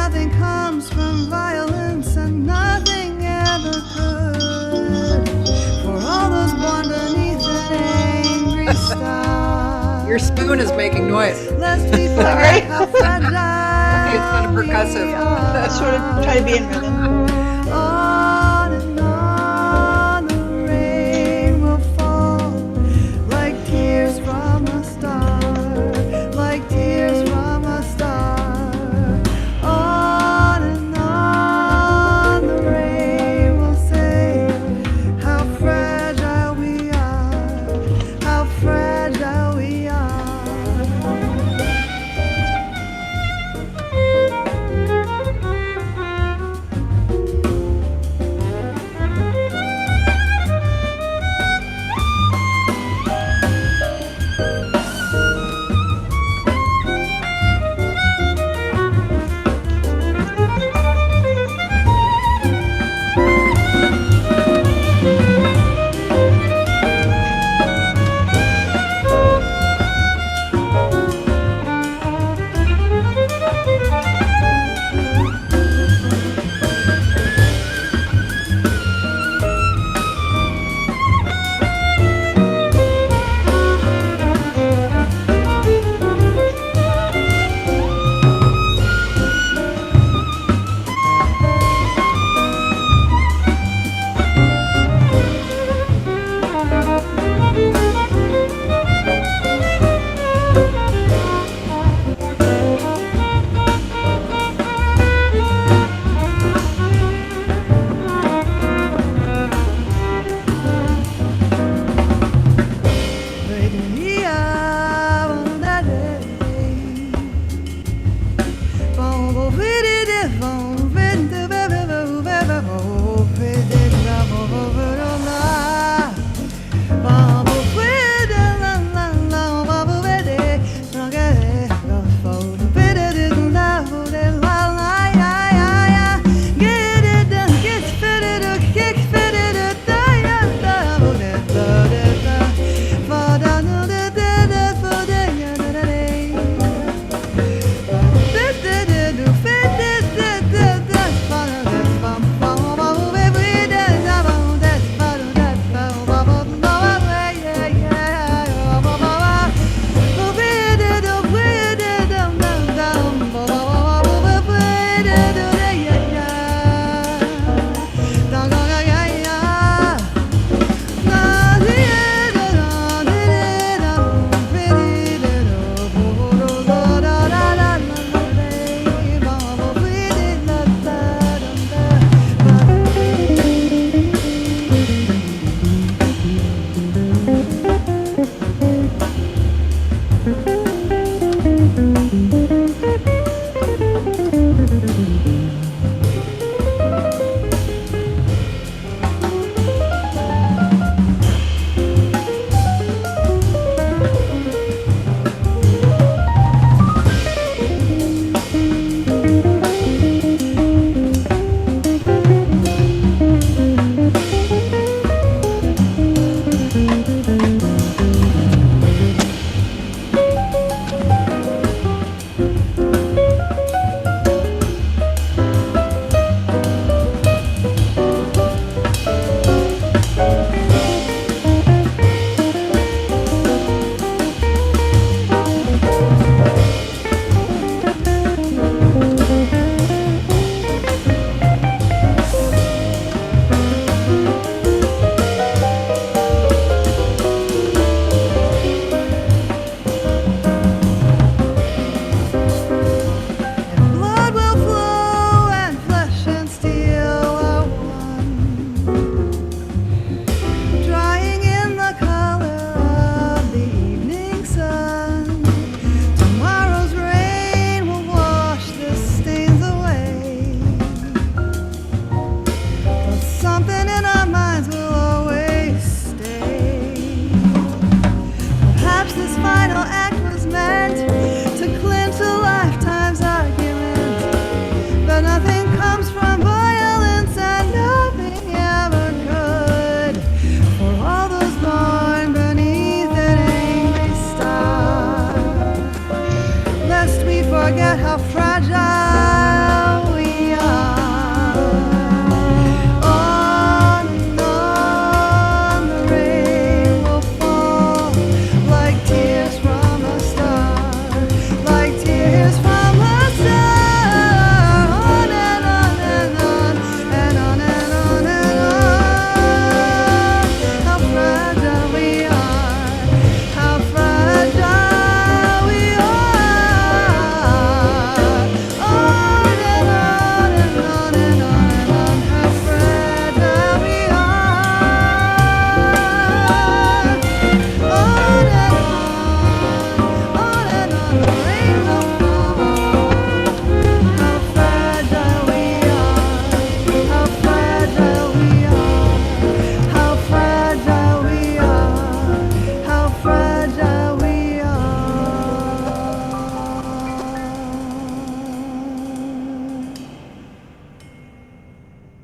nothing comes from violence and nothing ever could. For all those born beneath an angry star. Your spoon is making noise. Lest we forget how fragile It's kind of percussive. Sort of try to be in rhythm. On and on the rain will fall like tears from a star, like tears from a star. On and on the rain will say how fragile we are, how fragile we are.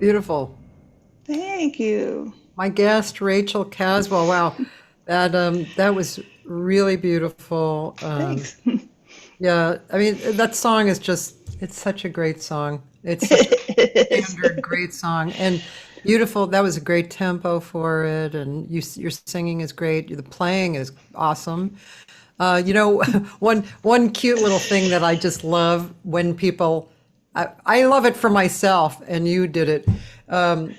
Beautiful. Thank you. My guest, Rachel Caswell. Wow, that was really beautiful. Thanks. Yeah, I mean that song is just it's such a great song. It's such a It is. standard great song and beautiful. That was a great tempo for it, and your singing is great. The playing is awesome. You know, one cute little thing that I just love when people, I love it for myself, and you did it.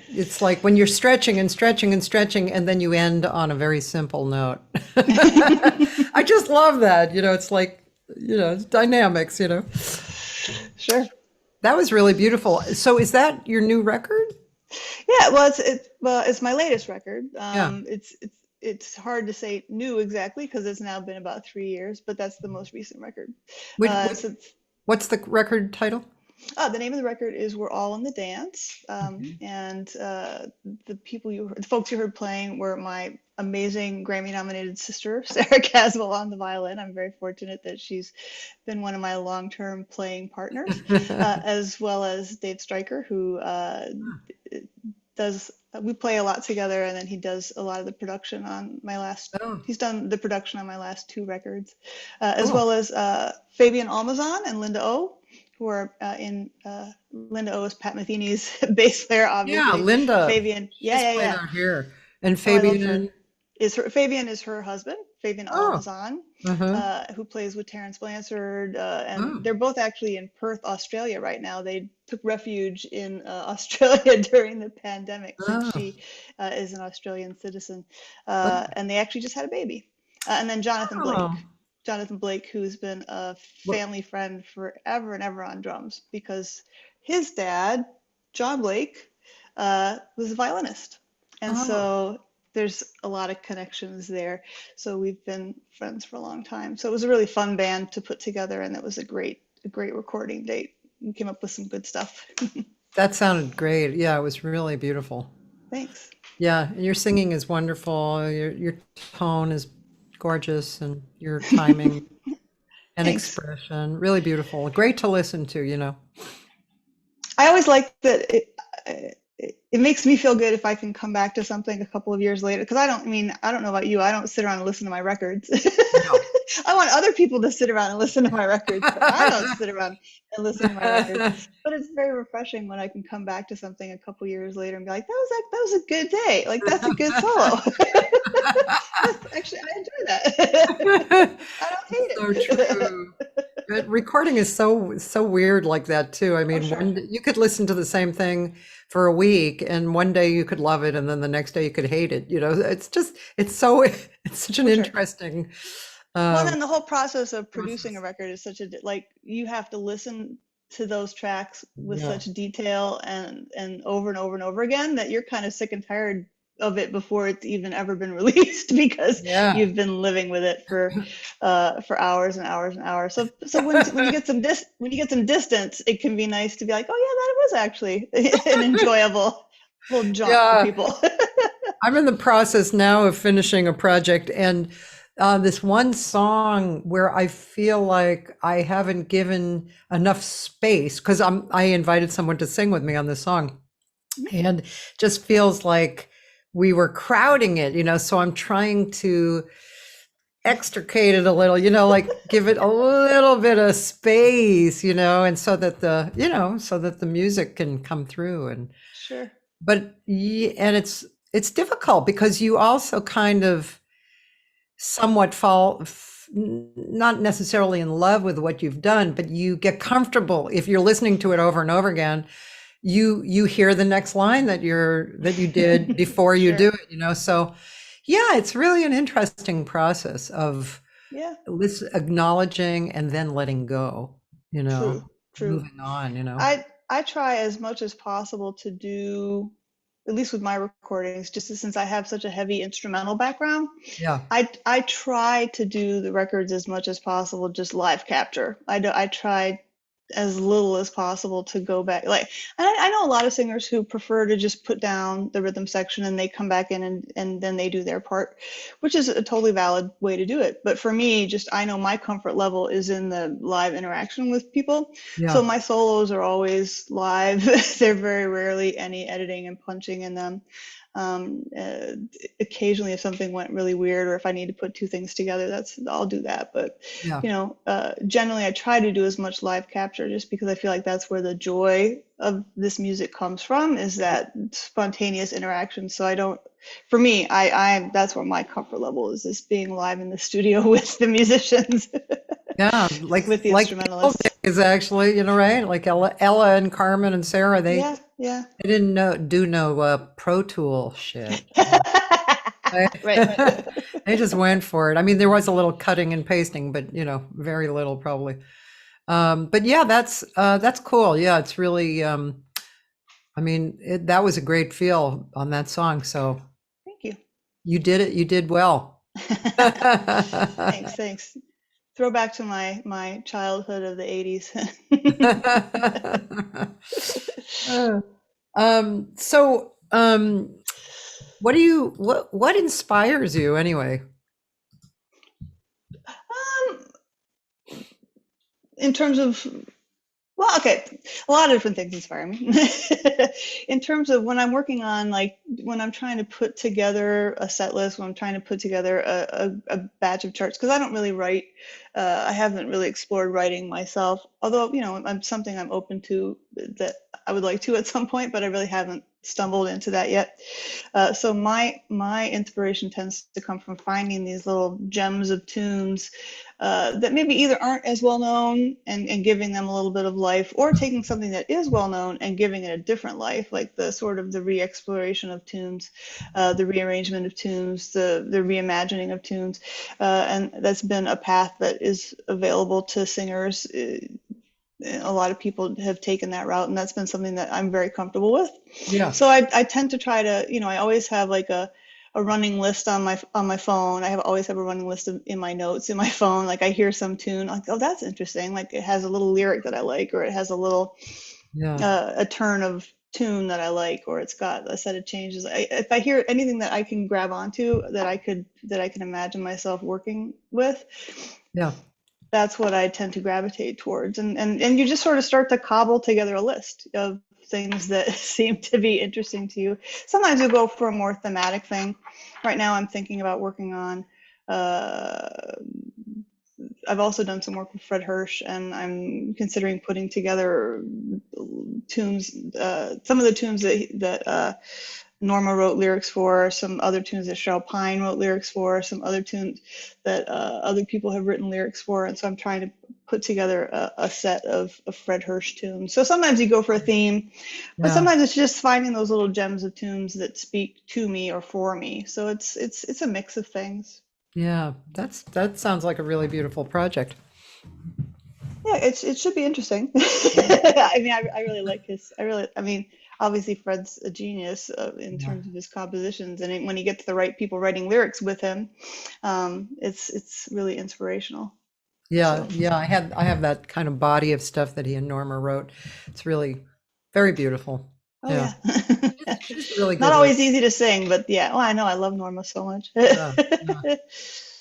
It's like when you're stretching and stretching and stretching, and then you end on a very simple note. I just love that. You know, it's like, you know, it's dynamics, you know. Sure. That was really beautiful. So is that your new record? Yeah, well, it's my latest record. Yeah. It's hard to say new exactly because it's now been about 3 years, but that's the most recent record. Which, So what's the record title? the name of the record is "We're All in the Dance," and the folks you heard playing were my amazing Grammy-nominated sister, Sara Caswell, on the violin. I'm very fortunate that she's been one of my long-term playing partners, as well as Dave Stryker, who does. We play a lot together, and then he does a lot of the production on my last. Oh, He's done the production on my last two records, as cool. well as Fabian Almazan and Linda O, who are in Linda O is Pat Metheny's bass player, Yeah, obviously. Linda. Fabian, She's played yeah. out here. And Oh, I love her. Fabian. Fabian is her husband, Fabian Oh, Almazan, uh-huh. who plays with Terence Blanchard, and Oh, they're both actually in Perth, Australia right now. They took refuge in Australia during the pandemic since oh, she is an Australian citizen, oh, and they actually just had a baby. And then oh. Jonathan Blake, who's been a Well, family friend forever and ever on drums because his dad, John Blake, was a violinist. And oh, so there's a lot of connections there. So we've been friends for a long time. So it was a really fun band to put together, and it was a great recording date. We came up with some good stuff. that sounded great. Yeah, it was really beautiful. Thanks. Yeah, and your singing is wonderful. Your tone is gorgeous, and your timing and Thanks. expression really beautiful. Great to listen to, you know. I always like that it makes me feel good if I can come back to something a couple of years later. Because I don't know about you. I don't sit around and listen to my records. No. I want other people to sit around and listen to my records, but I don't sit around and listen to my records. But it's very refreshing when I can come back to something a couple years later and be like, that was a good day. Like that's a good solo. Actually, I enjoy that. I don't hate So it. true. But recording is so weird like that too. I Oh, mean, sure. you could listen to the same thing for a week, and one day you could love it, and then the next day you could hate it. You know, it's just it's such an Oh, sure. interesting Well, um, then the whole process of producing a process. record is like you have to listen to those tracks with Yeah, such detail and over and over and over again that you're kind of sick and tired of it before it's even ever been released because yeah, you've been living with it for hours and hours and hours. So when you get when you get some distance, it can be nice to be like, oh yeah, that was actually an enjoyable little jaunt for yeah. people. I'm in the process now of finishing a project, and this one song where I feel like I haven't given enough space because I invited someone to sing with me on this song, and just feels like we were crowding it, you know. So I'm trying to extricate it a little, you know, like give it a little bit of space, you know, and so that so that the music can come through and Sure. and it's difficult because you also kind of somewhat not necessarily in love with what you've done, but you get comfortable if you're listening to it over and over again. You hear the next line that you did before you do Sure. it, you know. So yeah, it's really an interesting process of Yeah. acknowledging and then letting go, you know, True. True. moving on, you know. I try as much as possible to do, at least with my recordings, just since I have such a heavy instrumental background, Yeah. I try to do the records as much as possible, just live capture. I try as little as possible to go back. Like, I know a lot of singers who prefer to just put down the rhythm section and they come back in and then they do their part, which is a totally valid way to do it. But for me, just I know my comfort level is in the live interaction with people. So Yeah. my solos are always live. They're very rarely any editing and punching in them. Um, uh, Occasionally, if something went really weird or if I need to put two things together, I'll do that. But Yeah. generally, I try to do as much live capture just because I feel like that's where the joy of this music comes from, is that spontaneous interaction. So I don't, for me, that's where my comfort level is being live in the studio with the musicians, Yeah. with the Like the old instrumentalists. days, actually, right? Like Ella and Carmen and Sarah, they Yeah, yeah. they didn't do no Pro Tool shit. Right? Right, right. They just went for it. I mean, there was a little cutting and pasting, but very little probably. But yeah, that's cool. Yeah, it's really. I mean, that was a great feel on that song. So Thank you. you did it. You did well. Thanks, thanks. Throwback to my childhood of the 80s. So, what inspires you anyway? Um, in terms of, well, okay, a lot of different things inspire me. In terms of when I'm working on, like, when I'm trying to put together a set list, when I'm trying to put together a batch of charts, because I don't really write, I haven't really explored writing myself, although, I'm something I'm open to that I would like to at some point, but I really haven't stumbled into that yet. So my inspiration tends to come from finding these little gems of tunes that maybe either aren't as well known and giving them a little bit of life, or taking something that is well known and giving it a different life, like the sort of the re-exploration of tunes, the rearrangement of tunes, the reimagining of tunes, and that's been a path that is available to singers. A lot of people have taken that route, and that's been something that I'm very comfortable with. Yeah. So I tend to try to, I always have like a running list on my phone. Always have a running list in my notes in my phone. Like I hear some tune, like, oh, that's interesting. Like it has a little lyric that I like, or it has a little a turn of tune that I like, or it's got a set of changes. If I hear anything that I can grab onto, that I can imagine myself working with, Yeah. that's what I tend to gravitate towards. And you just sort of start to cobble together a list of things that seem to be interesting to you. Sometimes you go for a more thematic thing. Right now I'm thinking about working on, I've also done some work with Fred Hersch, and I'm considering putting together tunes, some of the tunes that Norma wrote lyrics for, some other tunes that Cheryl Pine wrote lyrics for, some other tunes that other people have written lyrics for. And so I'm trying to put together a set of Fred Hersch tunes. So sometimes you go for a theme, but sometimes it's just finding those little gems of tunes that speak to me or for me. So it's a mix of things. Yeah, that sounds like a really beautiful project. Yeah, it should be interesting. I mean, I really like I mean, obviously Fred's a genius in terms of his compositions, and when he gets the right people writing lyrics with him, it's really inspirational. Yeah, So, yeah, I have that kind of body of stuff that he and Norma wrote. It's really very beautiful. oh Yeah, yeah. she's a really Not good always easy to sing, but yeah. Well, I know I love Norma so much. yeah, yeah.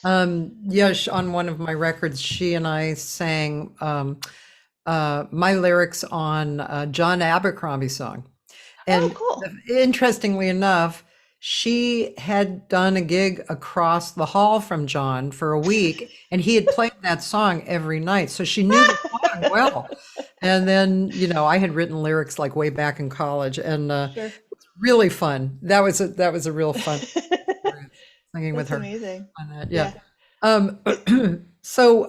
Yeah, on one of my records, she and I sang my lyrics on John Abercrombie's song. Oh, And cool. interestingly enough, she had done a gig across the hall from John for a week, and he had played that song every night. So she knew the song well. And then, I had written lyrics like way back in college, and Sure. it's really fun. That was a real fun experience, singing with That's her amazing. on that. Yeah. Yeah. So,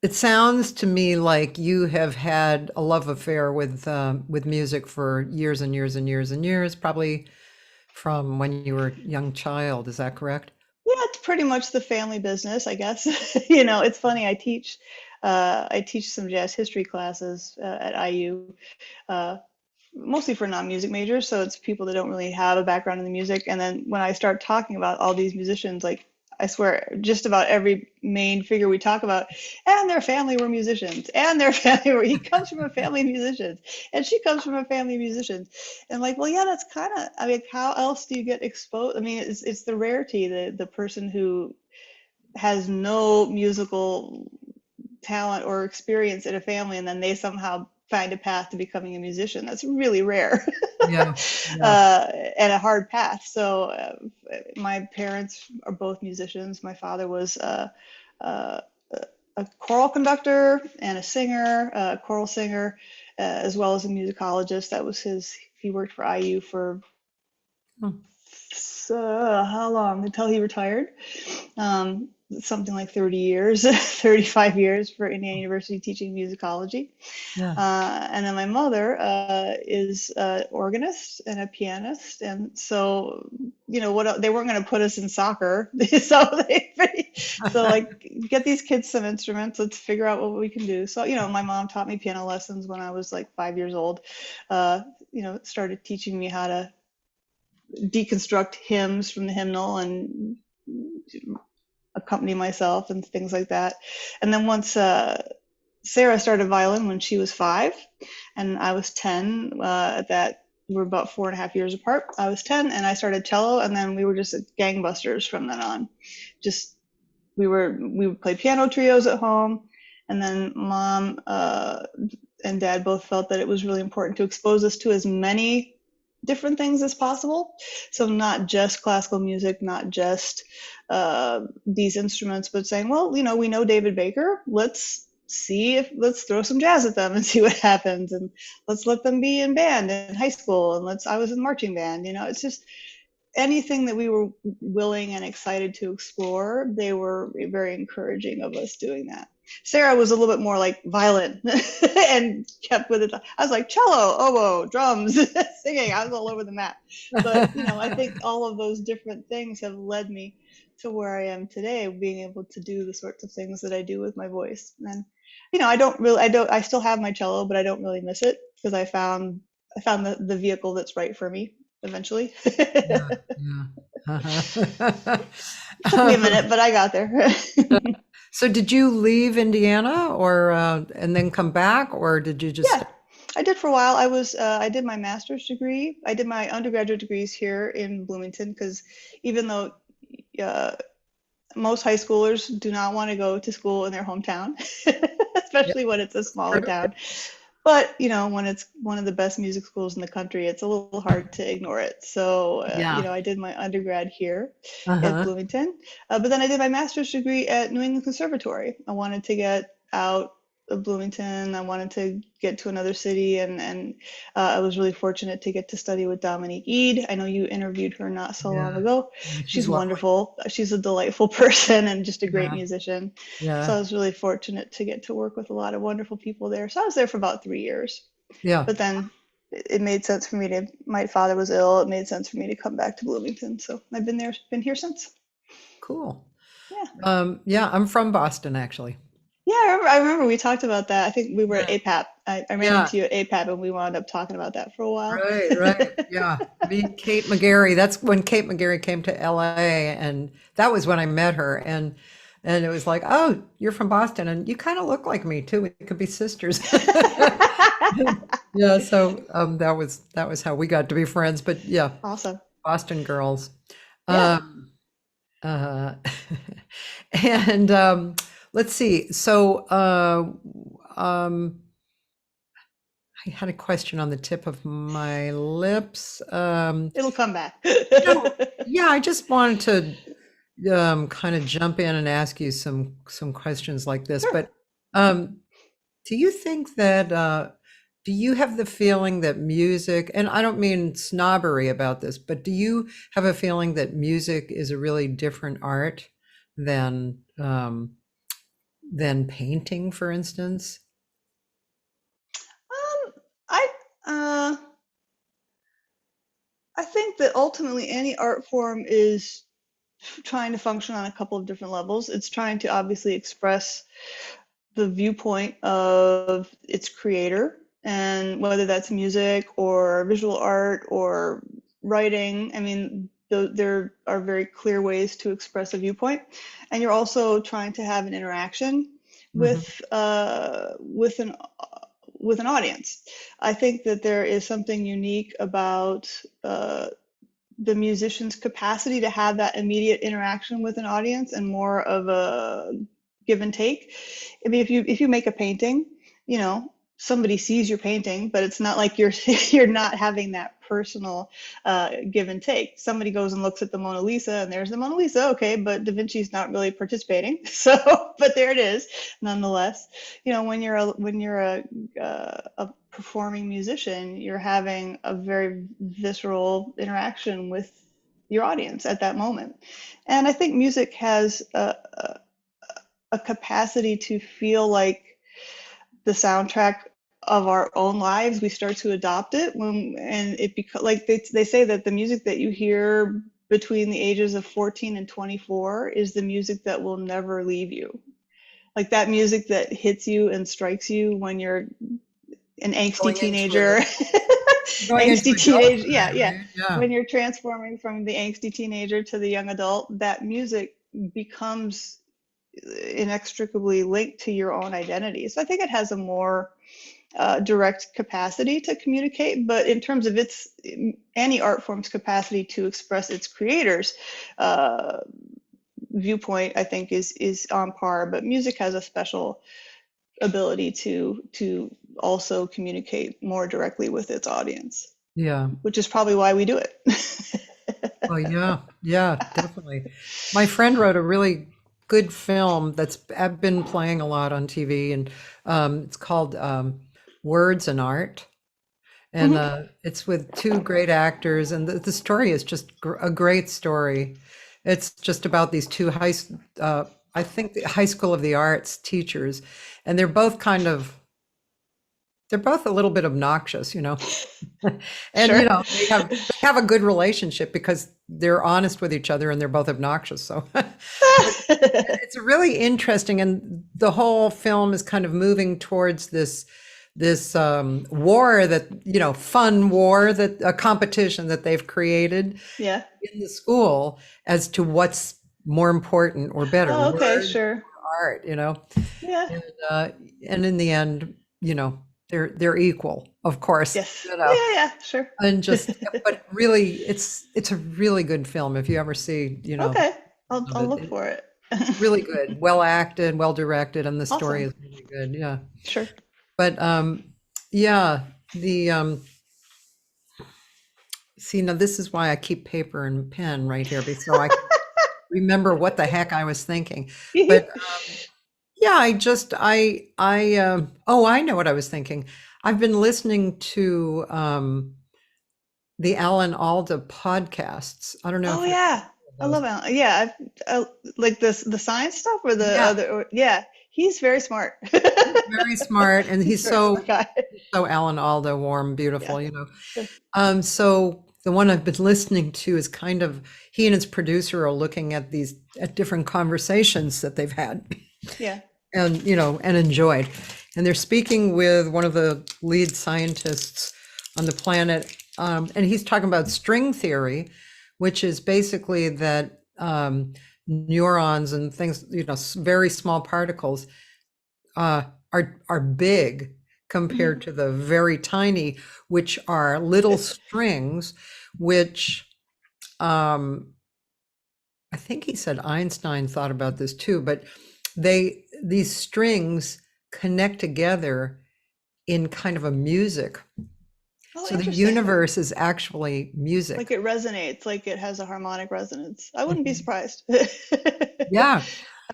it sounds to me like you have had a love affair with music for years and years and years and years, probably from when you were a young child. Is that correct? Yeah, it's pretty much the family business, I guess. It's funny. I teach some jazz history classes at IU, uh, mostly for non-music majors. So it's people that don't really have a background in the music. And then when I start talking about all these musicians, like I swear, just about every main figure we talk about, and their family were musicians, and their family were, he comes from a family of musicians, and she comes from a family of musicians. And like, well, yeah, that's kind of, I mean, how else do you get exposed? I mean, it's the rarity, the person who has no musical talent or experience in a family, and then they somehow find a path to becoming a musician. That's really rare. Yeah. Yeah. And a hard path. So my parents are both musicians. My father was a choral conductor and a singer, a choral singer, as well as a musicologist. That was he worked for IU for Hmm. how long? Until he retired. Something like 30 years, 35 years for Indiana University teaching musicology. Yeah. And then my mother is an organist and a pianist. And so, you know, what they weren't going to put us in soccer. So like, get these kids some instruments. Let's figure out what we can do. So, you know, my mom taught me piano lessons when I was like 5 years old. You know, started teaching me how to deconstruct hymns from the hymnal and accompany myself and things like that. And then once Sara started violin when she was 5 and I was 10, that we're about 4.5 years apart. I was 10 and I started cello, and then we were just gangbusters from then on. Just we would play piano trios at home, and then mom and dad both felt that it was really important to expose us to as many different things as possible. So not just classical music, not just these instruments, but saying, well, you know, we know David Baker. Let's throw some jazz at them and see what happens. And let's let them be in band in high school. And I was in marching band. You know, it's just anything that we were willing and excited to explore. They were very encouraging of us doing that. Sara was a little bit more like violin and kept with it. I was like cello, oboe, drums, singing. I was all over the map. But, you know, I think all of those different things have led me to where I am today, being able to do the sorts of things that I do with my voice. And, you know, I still have my cello, but I don't really miss it because I found the vehicle that's right for me eventually. Yeah. Yeah. Took me a minute, but I got there. So did you leave Indiana or and then come back, or did you just? Yeah, I did for a while. I did my master's degree. I did my undergraduate degrees here in Bloomington because even though most high schoolers do not want to go to school in their hometown, especially when it's a smaller town. But, you know, when it's one of the best music schools in the country, it's a little hard to ignore it. So, you know, I did my undergrad here at Bloomington, but then I did my master's degree at New England Conservatory. I wanted to get out of Bloomington. I wanted to get to another city, and I was really fortunate to get to study with Dominique Eade. I know you interviewed her not so long ago. She's wonderful. She's a delightful person and just a great musician. So I was really fortunate to get to work with a lot of wonderful people there. So I was there for about 3 years. Yeah. But then it made sense for me my father was ill. It made sense for me to come back to Bloomington. So I've been here since. Cool. Yeah. Yeah, I'm from Boston, actually. Yeah, I remember we talked about that. I think we were at APAP. I ran into you at APAP and we wound up talking about that for a while. Right. Yeah. Me and Kate McGarry. That's when Kate McGarry came to LA, and that was when I met her. And it was like, oh, you're from Boston, and you kind of look like me too. We could be sisters. Yeah. So that was how we got to be friends. But yeah. Awesome. Boston girls. Yeah. And let's see. So I had a question on the tip of my lips. It'll come back. Yeah, I just wanted to kind of jump in and ask you some questions like this. Sure. But do you think that do you have the feeling that music, and I don't mean snobbery about this, but do you have a feeling that music is a really different art than painting, for instance? I think that ultimately any art form is trying to function on a couple of different levels. It's trying to obviously express the viewpoint of its creator, and whether that's music or visual art or writing. I mean, there are very clear ways to express a viewpoint, and you're also trying to have an interaction Mhm. with an audience. I think that there is something unique about the musician's capacity to have that immediate interaction with an audience and more of a give and take. I mean, if you make a painting, you know, somebody sees your painting, but it's not like you're you're not having that personal give and take. Somebody goes and looks at the Mona Lisa, and there's the Mona Lisa, okay, but Da Vinci's not really participating, so but there it is, nonetheless. You know, when you're a performing musician, you're having a very visceral interaction with your audience at that moment, and I think music has a capacity to feel like the soundtrack of our own lives. We start to adopt it and it becomes like they say that the music that you hear between the ages of 14 and 24 is the music that will never leave you. Like that music that hits you and strikes you when you're an angsty Going into teenager. Going into Angsty teenager, adulthood, yeah, yeah. right? Yeah. When you're transforming from the angsty teenager to the young adult, that music becomes inextricably linked to your own identity. So I think it has a more direct capacity to communicate, but in terms of any art form's capacity to express its creators' viewpoint, I think is on par. But music has a special ability to also communicate more directly with its audience. Yeah. Which is probably why we do it. Oh, yeah. Yeah, definitely. My friend wrote a really good film that's I've been playing a lot on TV, and it's called Words and Art. And it's with two great actors, and the story is just a great story. It's just about these two I think the High School of the Arts teachers, and they're both a little bit obnoxious, you know. And Sure. you know, they have a good relationship because they're honest with each other and they're both obnoxious. So it's really interesting, and the whole film is kind of moving towards this war that, you know, fun war, that a competition that they've created Yeah. in the school as to what's more important or better, Oh, okay, words sure. or art, you know. Yeah. And in the end, you know, they're equal, of course, Yes. you know. Yeah, sure. And just, but really, it's a really good film. If you ever see, you know, Okay. I'll look it's for it. really good, well acted, well directed, and the story Awesome. is really good. Yeah. Sure. But yeah, the see, now this is why I keep paper and pen right here, because so I can remember what the heck I was thinking. But yeah, oh, I know what I was thinking. I've been listening to the Alan Alda podcasts. I don't know Oh if yeah, I those. love Alan. Yeah, like the science stuff or the Yeah, other. Yeah, he's very smart. very smart, and He's he's a very so smart guy. Alan Alda, warm, Yeah. beautiful, you know. Sure. So the one I've been listening to is kind of, he and his producer are looking at different conversations that they've had Yeah. and, you know, and enjoyed. And they're speaking with one of the lead scientists on the planet, and he's talking about string theory, which is basically that neurons and things, you know, very small particles are big compared to the very tiny, which are little strings, which I think he said Einstein thought about this too, but these strings connect together in kind of a music. Oh, So the interesting. universe is actually music. Like it resonates, like it has a harmonic resonance. I wouldn't be surprised. Yeah.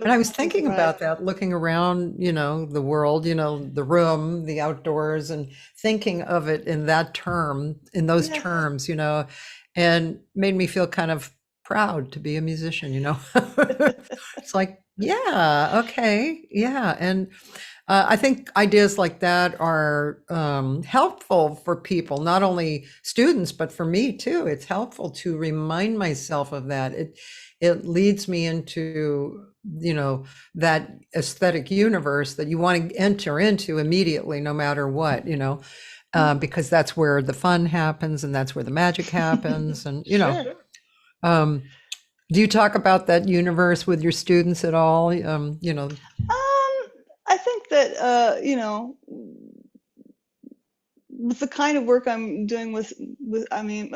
And I was Not be thinking surprised. about that, looking around, you know, the world, you know, the room, the outdoors, and thinking of it in those Yeah. terms, you know, and made me feel kind of proud to be a musician, you know. It's like, yeah, okay, yeah. And I think ideas like that are helpful for people, not only students, but for me too. It's helpful to remind myself of that. It leads me into, you know, that aesthetic universe that you want to enter into immediately, no matter what, you know, because that's where the fun happens and that's where the magic happens, and you know. Sure. Um, do you talk about that universe with your students at all? I think that with the kind of work I'm doing with I mean,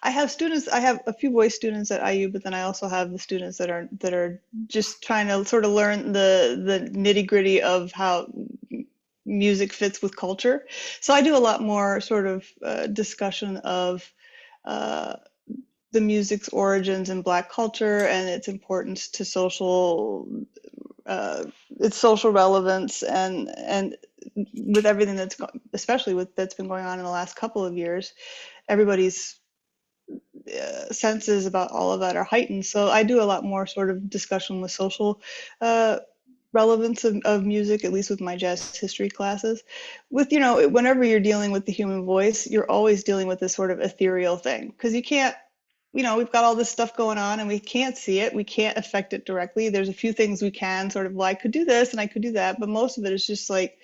I have students. I have a few voice students at IU, but then I also have the students that are just trying to sort of learn the nitty gritty of how music fits with culture. So I do a lot more sort of discussion of uh, the music's origins in Black culture and its importance to its social relevance, and with everything especially that's been going on in the last couple of years, everybody's senses about all of that are heightened. So I do a lot more sort of discussion with social relevance of music, at least with my jazz history classes. With, whenever you're dealing with the human voice, you're always dealing with this sort of ethereal thing, because you can't, we've got all this stuff going on and we can't see it. We can't affect it directly. There's a few things we can sort of, well, I could do this and I could do that, but most of it is just like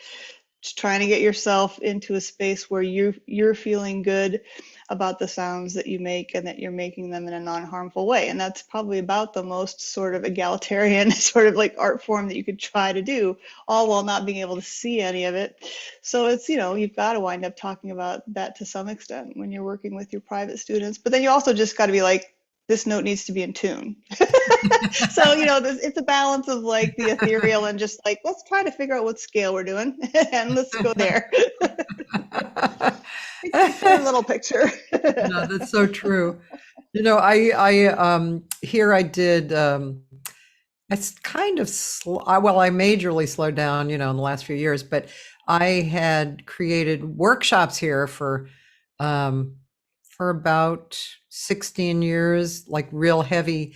just trying to get yourself into a space where you're feeling good about the sounds that you make and that you're making them in a non-harmful way. And that's probably about the most sort of egalitarian sort of like art form that you could try to do, all while not being able to see any of it. So it's, you've got to wind up talking about that to some extent when you're working with your private students. But then you also just got to be like, this note needs to be in tune. So, it's a balance of like the ethereal and just like, let's try to figure out what scale we're doing and let's go there. It's a little picture. No, that's so true. I here I did, it's kind of well, I majorly slowed down, in the last few years, but I had created workshops here for about 16 years, like real heavy.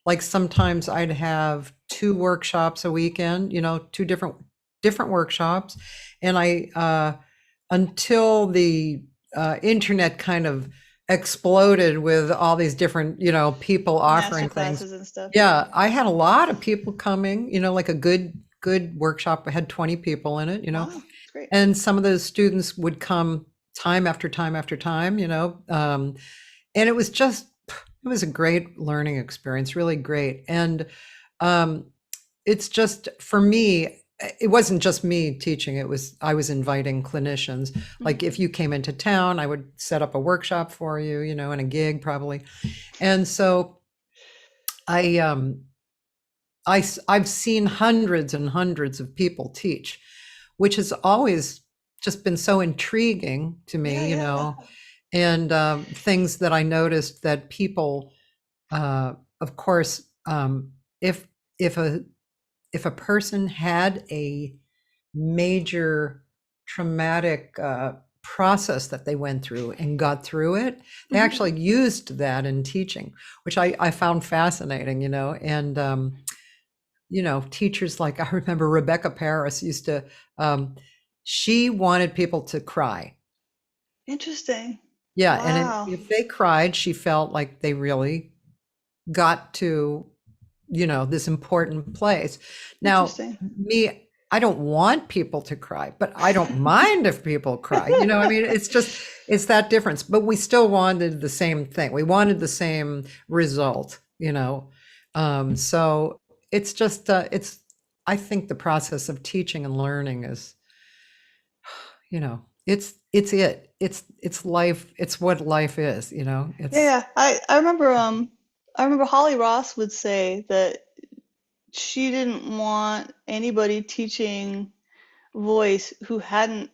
Like sometimes I'd have 2 workshops a weekend, 2 different workshops. And I, until the internet kind of exploded with all these different, people offering Master things. classes and stuff. Yeah, I had a lot of people coming, like a good workshop. I had 20 people in it, Wow, great. and some of those students would come time after time after time, and it was a great learning experience, really great. And it's just, for me, it wasn't just me teaching, I was inviting clinicians. Like if you came into town, I would set up a workshop for you, and a gig probably. And so I've seen hundreds and hundreds of people teach, which has always just been so intriguing to me, and things that I noticed that people, of course, if a person had a major traumatic process that they went through and got through it, they actually used that in teaching, which I found fascinating, and teachers like, I remember Rebecca Paris used to, she wanted people to cry. Interesting. Yeah. Wow. And if they cried, she felt like they really got to, this important place. Now, me, I don't want people to cry, but I don't mind if people cry. It's that difference. But we still wanted the same thing. We wanted the same result, So it's just, I think the process of teaching and learning is, it's life. It's what life is, Yeah, I remember Holly Ross would say that she didn't want anybody teaching voice who hadn't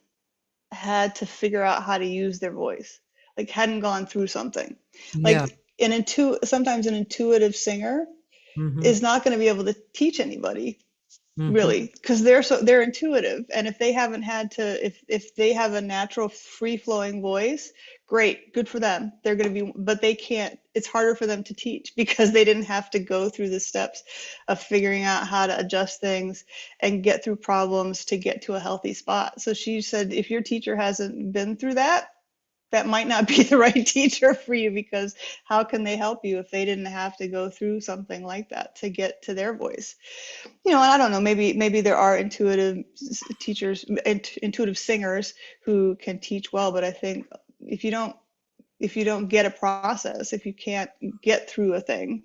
had to figure out how to use their voice, like hadn't gone through something. Yeah. Like sometimes an intuitive singer is not going to be able to teach anybody really, because they're intuitive, and if they haven't had to, if they have a natural free-flowing voice, great, good for them. They're going to be, but they can't, it's harder for them to teach because they didn't have to go through the steps of figuring out how to adjust things and get through problems to get to a healthy spot. So she said, if your teacher hasn't been through that, that might not be the right teacher for you, because how can they help you if they didn't have to go through something like that to get to their voice? And I don't know, maybe there are intuitive teachers, intuitive singers who can teach well, but I think if you don't if you don't get a process, if you can't get through a thing,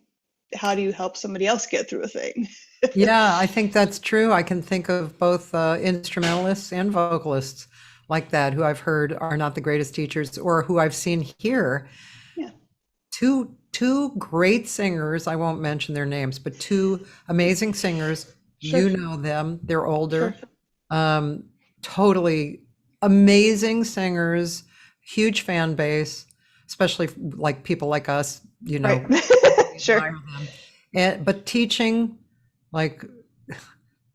how do you help somebody else get through a thing? Yeah, I think that's true. I can think of both instrumentalists and vocalists like that who I've heard are not the greatest teachers, or who I've seen here. Yeah. Two great singers. I won't mention their names, but two amazing singers. Sure. You know them. They're older. Sure. Totally amazing singers. Huge fan base, especially like people like us. You know, Right. Sure. admire them. But teaching, like,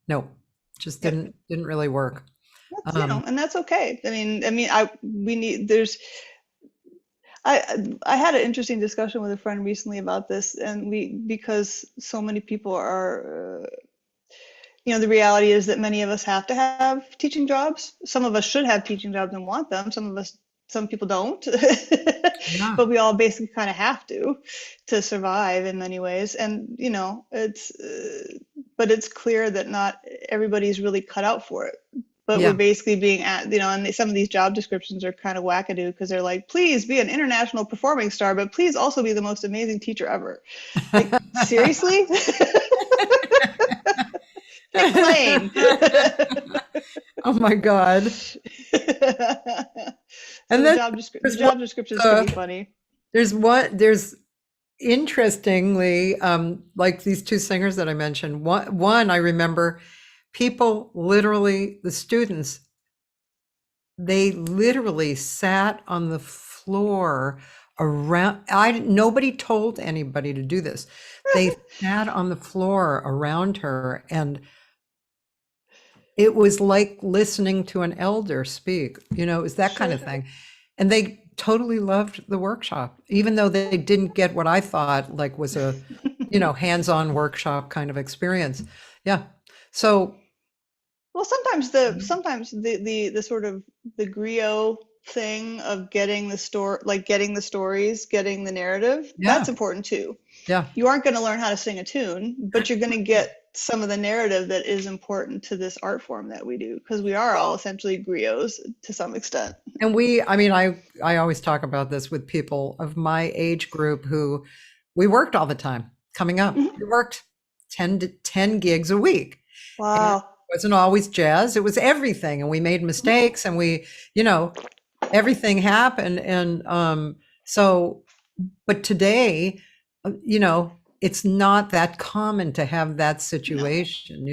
no, just didn't really work. That's, and that's okay. I had an interesting discussion with a friend recently about this, and because so many people are, the reality is that many of us have to have teaching jobs. Some of us should have teaching jobs and want them. Some people don't, Yeah. but we all basically kind of have to survive in many ways. And, but it's clear that not everybody's really cut out for it. But Yeah. we're basically being and some of these job descriptions are kind of wackadoo, because they're like, please be an international performing star, but please also be the most amazing teacher ever. Like, seriously? Explain. Oh my God. And then the job descriptions can be funny. There's interestingly, like these two singers that I mentioned, one I remember, people literally, the students, they literally sat on the floor around. Nobody told anybody to do this. They sat on the floor around her, and it was like listening to an elder speak. It was that kind of thing. And they totally loved the workshop, even though they didn't get what I thought like was a, hands-on workshop kind of experience. Yeah. So, well, sometimes the sort of the griot thing of getting the stories, getting the narrative, that's important too. Yeah. You aren't going to learn how to sing a tune, but you're going to get some of the narrative that is important to this art form that we do, because we are all essentially griots to some extent. And I always talk about this with people of my age group who we worked all the time coming up. Mm-hmm. We worked 10 gigs a week. Wow. And it wasn't always jazz. It was everything. And we made mistakes, and we, everything happened. And but today, it's not that common to have that situation.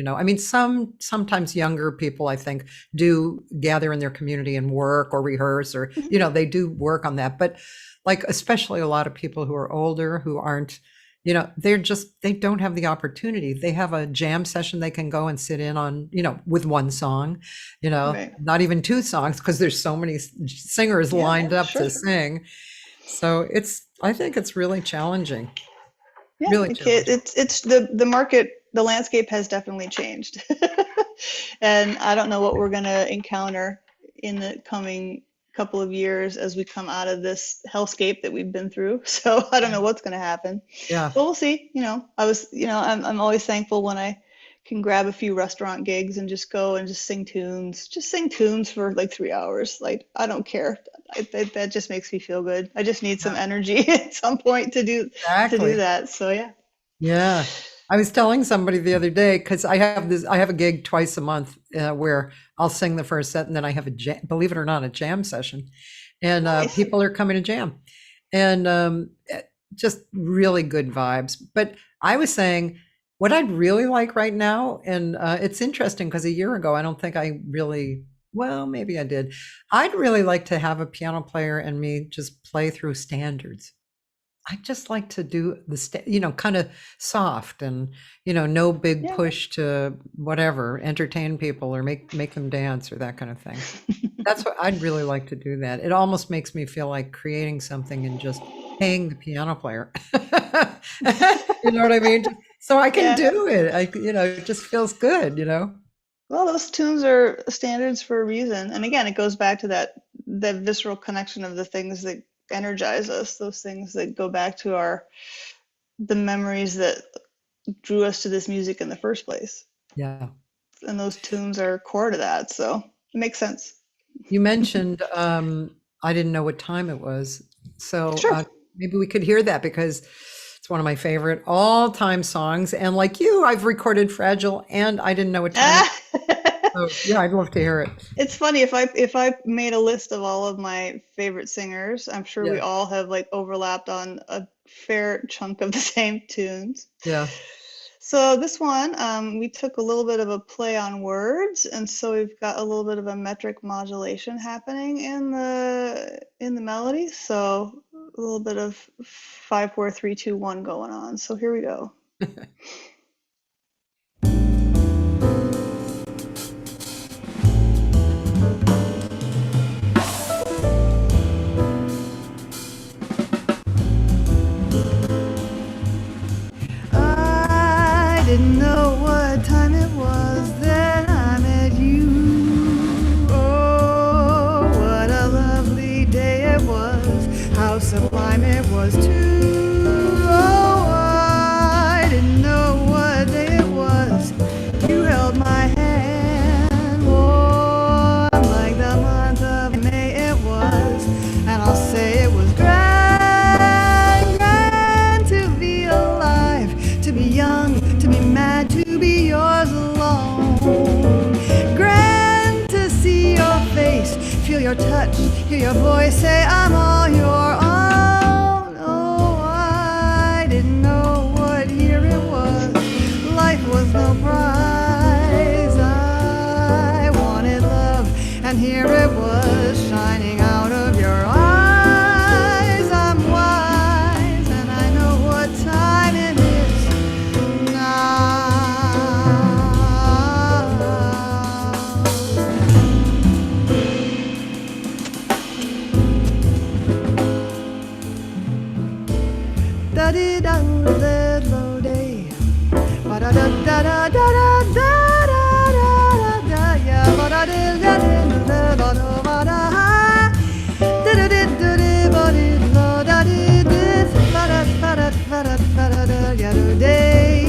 Sometimes younger people, I think, do gather in their community and work or rehearse, or, they do work on that. But like, especially a lot of people who are older, who aren't, they don't have the opportunity. They have a jam session they can go and sit in on, with one song, Right. not even two songs, because there's so many singers lined up to sing. So I think it's really challenging. Yeah, Really it's the market, the landscape has definitely changed. And I don't know what we're going to encounter in the coming couple of years as we come out of this hellscape that we've been through. So I don't know what's going to happen. Yeah. But we'll see. I'm always thankful when I can grab a few restaurant gigs and just go and just sing tunes for like 3 hours. Like, I don't care. That just makes me feel good. I just need some energy at some point to do that. So yeah. Yeah. I was telling somebody the other day, because I have a gig twice a month where I'll sing the first set, and then I have believe it or not, a jam session, and Nice. people are coming to jam, and just really good vibes. But I was saying what I'd really like right now, and it's interesting because a year ago, I don't think I really, well, maybe I did. I'd really like to have a piano player and me just play through standards. I just like to do kind of soft, and, no big push to whatever, entertain people or make them dance or that kind of thing. That's what I'd really like to do. That it almost makes me feel like creating something and just paying the piano player. You know what I mean? So I can do it. It just feels good, Well, those tunes are standards for a reason. And again, it goes back to that visceral connection of the things that energize us, those things that go back to the memories that drew us to this music in the first place. Yeah. And those tunes are core to that. So it makes sense. You mentioned, I didn't know what time it was. So Sure. maybe we could hear that because it's one of my favorite all-time songs. And like you, I've recorded Fragile and I didn't know what time. So yeah, I'd love to hear it. It's funny if I made a list of all of my favorite singers, I'm sure we Yeah. all have like overlapped on a fair chunk of the same tunes. Yeah. So this one, we took a little bit of a play on words, and so we've got a little bit of a metric modulation happening in the melody. So a little bit of 5, 4, 3, 2, 1 going on. So here we go. I didn't know what time it was then I met you. Oh, what a lovely day it was, how sublime it was too. Oh, I didn't know what day it was. You held my hand, warm like the month of May it was, and I'll say it was grand, grand to be alive, to be young, to be mad, to be yours alone. Grand to see your face, feel your touch, hear your voice say I'm all your own. Oh, I didn't know what year it was. Life was no prize. I wanted love, and here it was shining out of your eyes. I'm wise, and I know what time it is now. Da dee da da da day, ba da da da da da da da da da ya ba da da da da da da ba da da da da da ba da da dee ba da ba da ba da ba da da ya do day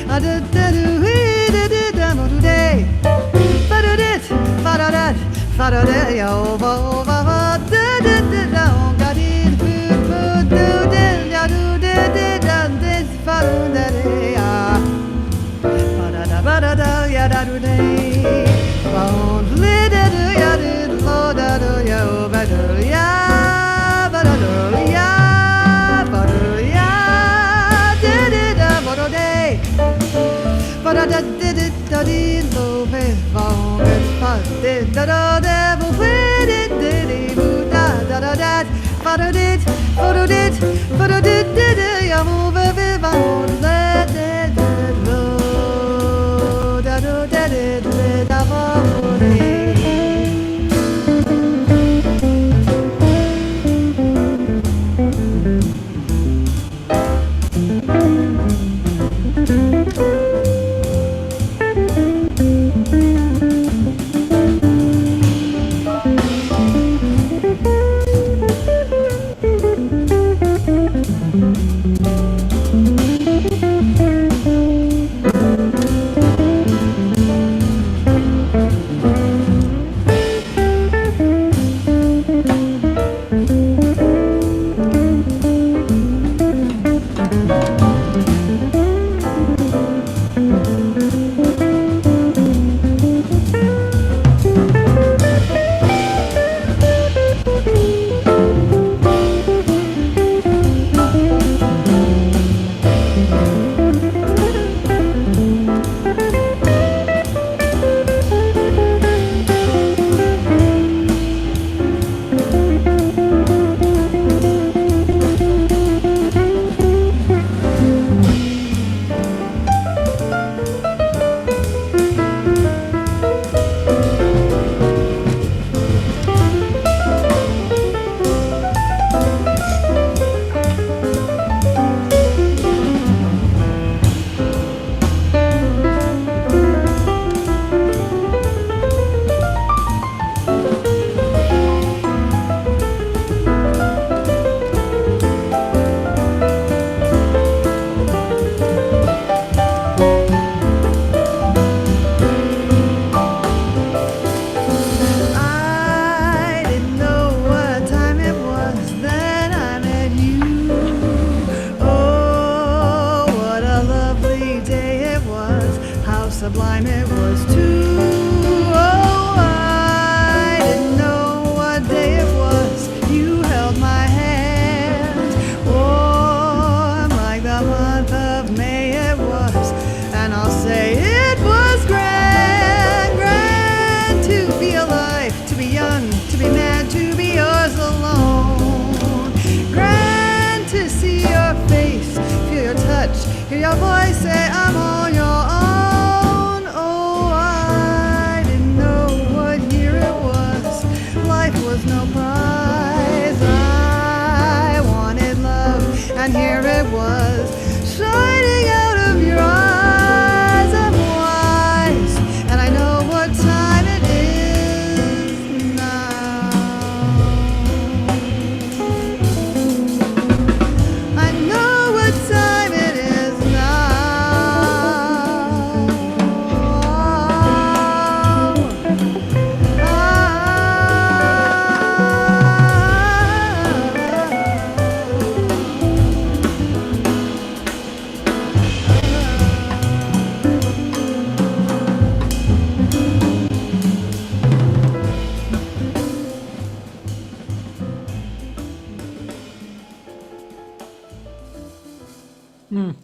a da da do da da da mo do day ba da dit ba da da ba da da ya o ba ba da da da da ga di fu fu do da ya do da da da this ba da da ya ba da da ya da do day ba li da do ya do lo da do ya o ba do ya ba da do ya ba do ya da da da ba do day ba da da da da di lo be ba ba da da da da bu fe di di bu da da da da ba do dit ba do dit ba do dit di ya bu be be ba da da da lo da do da da da ba di. sublime it was too. Oh, I didn't know what day it was. You held my hand. Warm like the month of May it was. And I'll say it was grand, grand to be alive, to be young, to be mad, to be yours alone. Grand to see your face, feel your touch, hear your voice say I'm on your own. Oh, I didn't know what year it was. Life was no prize. I wanted love, and here it was, shining out of your eyes. I'm wise, and I know what time it is now. I know what time it is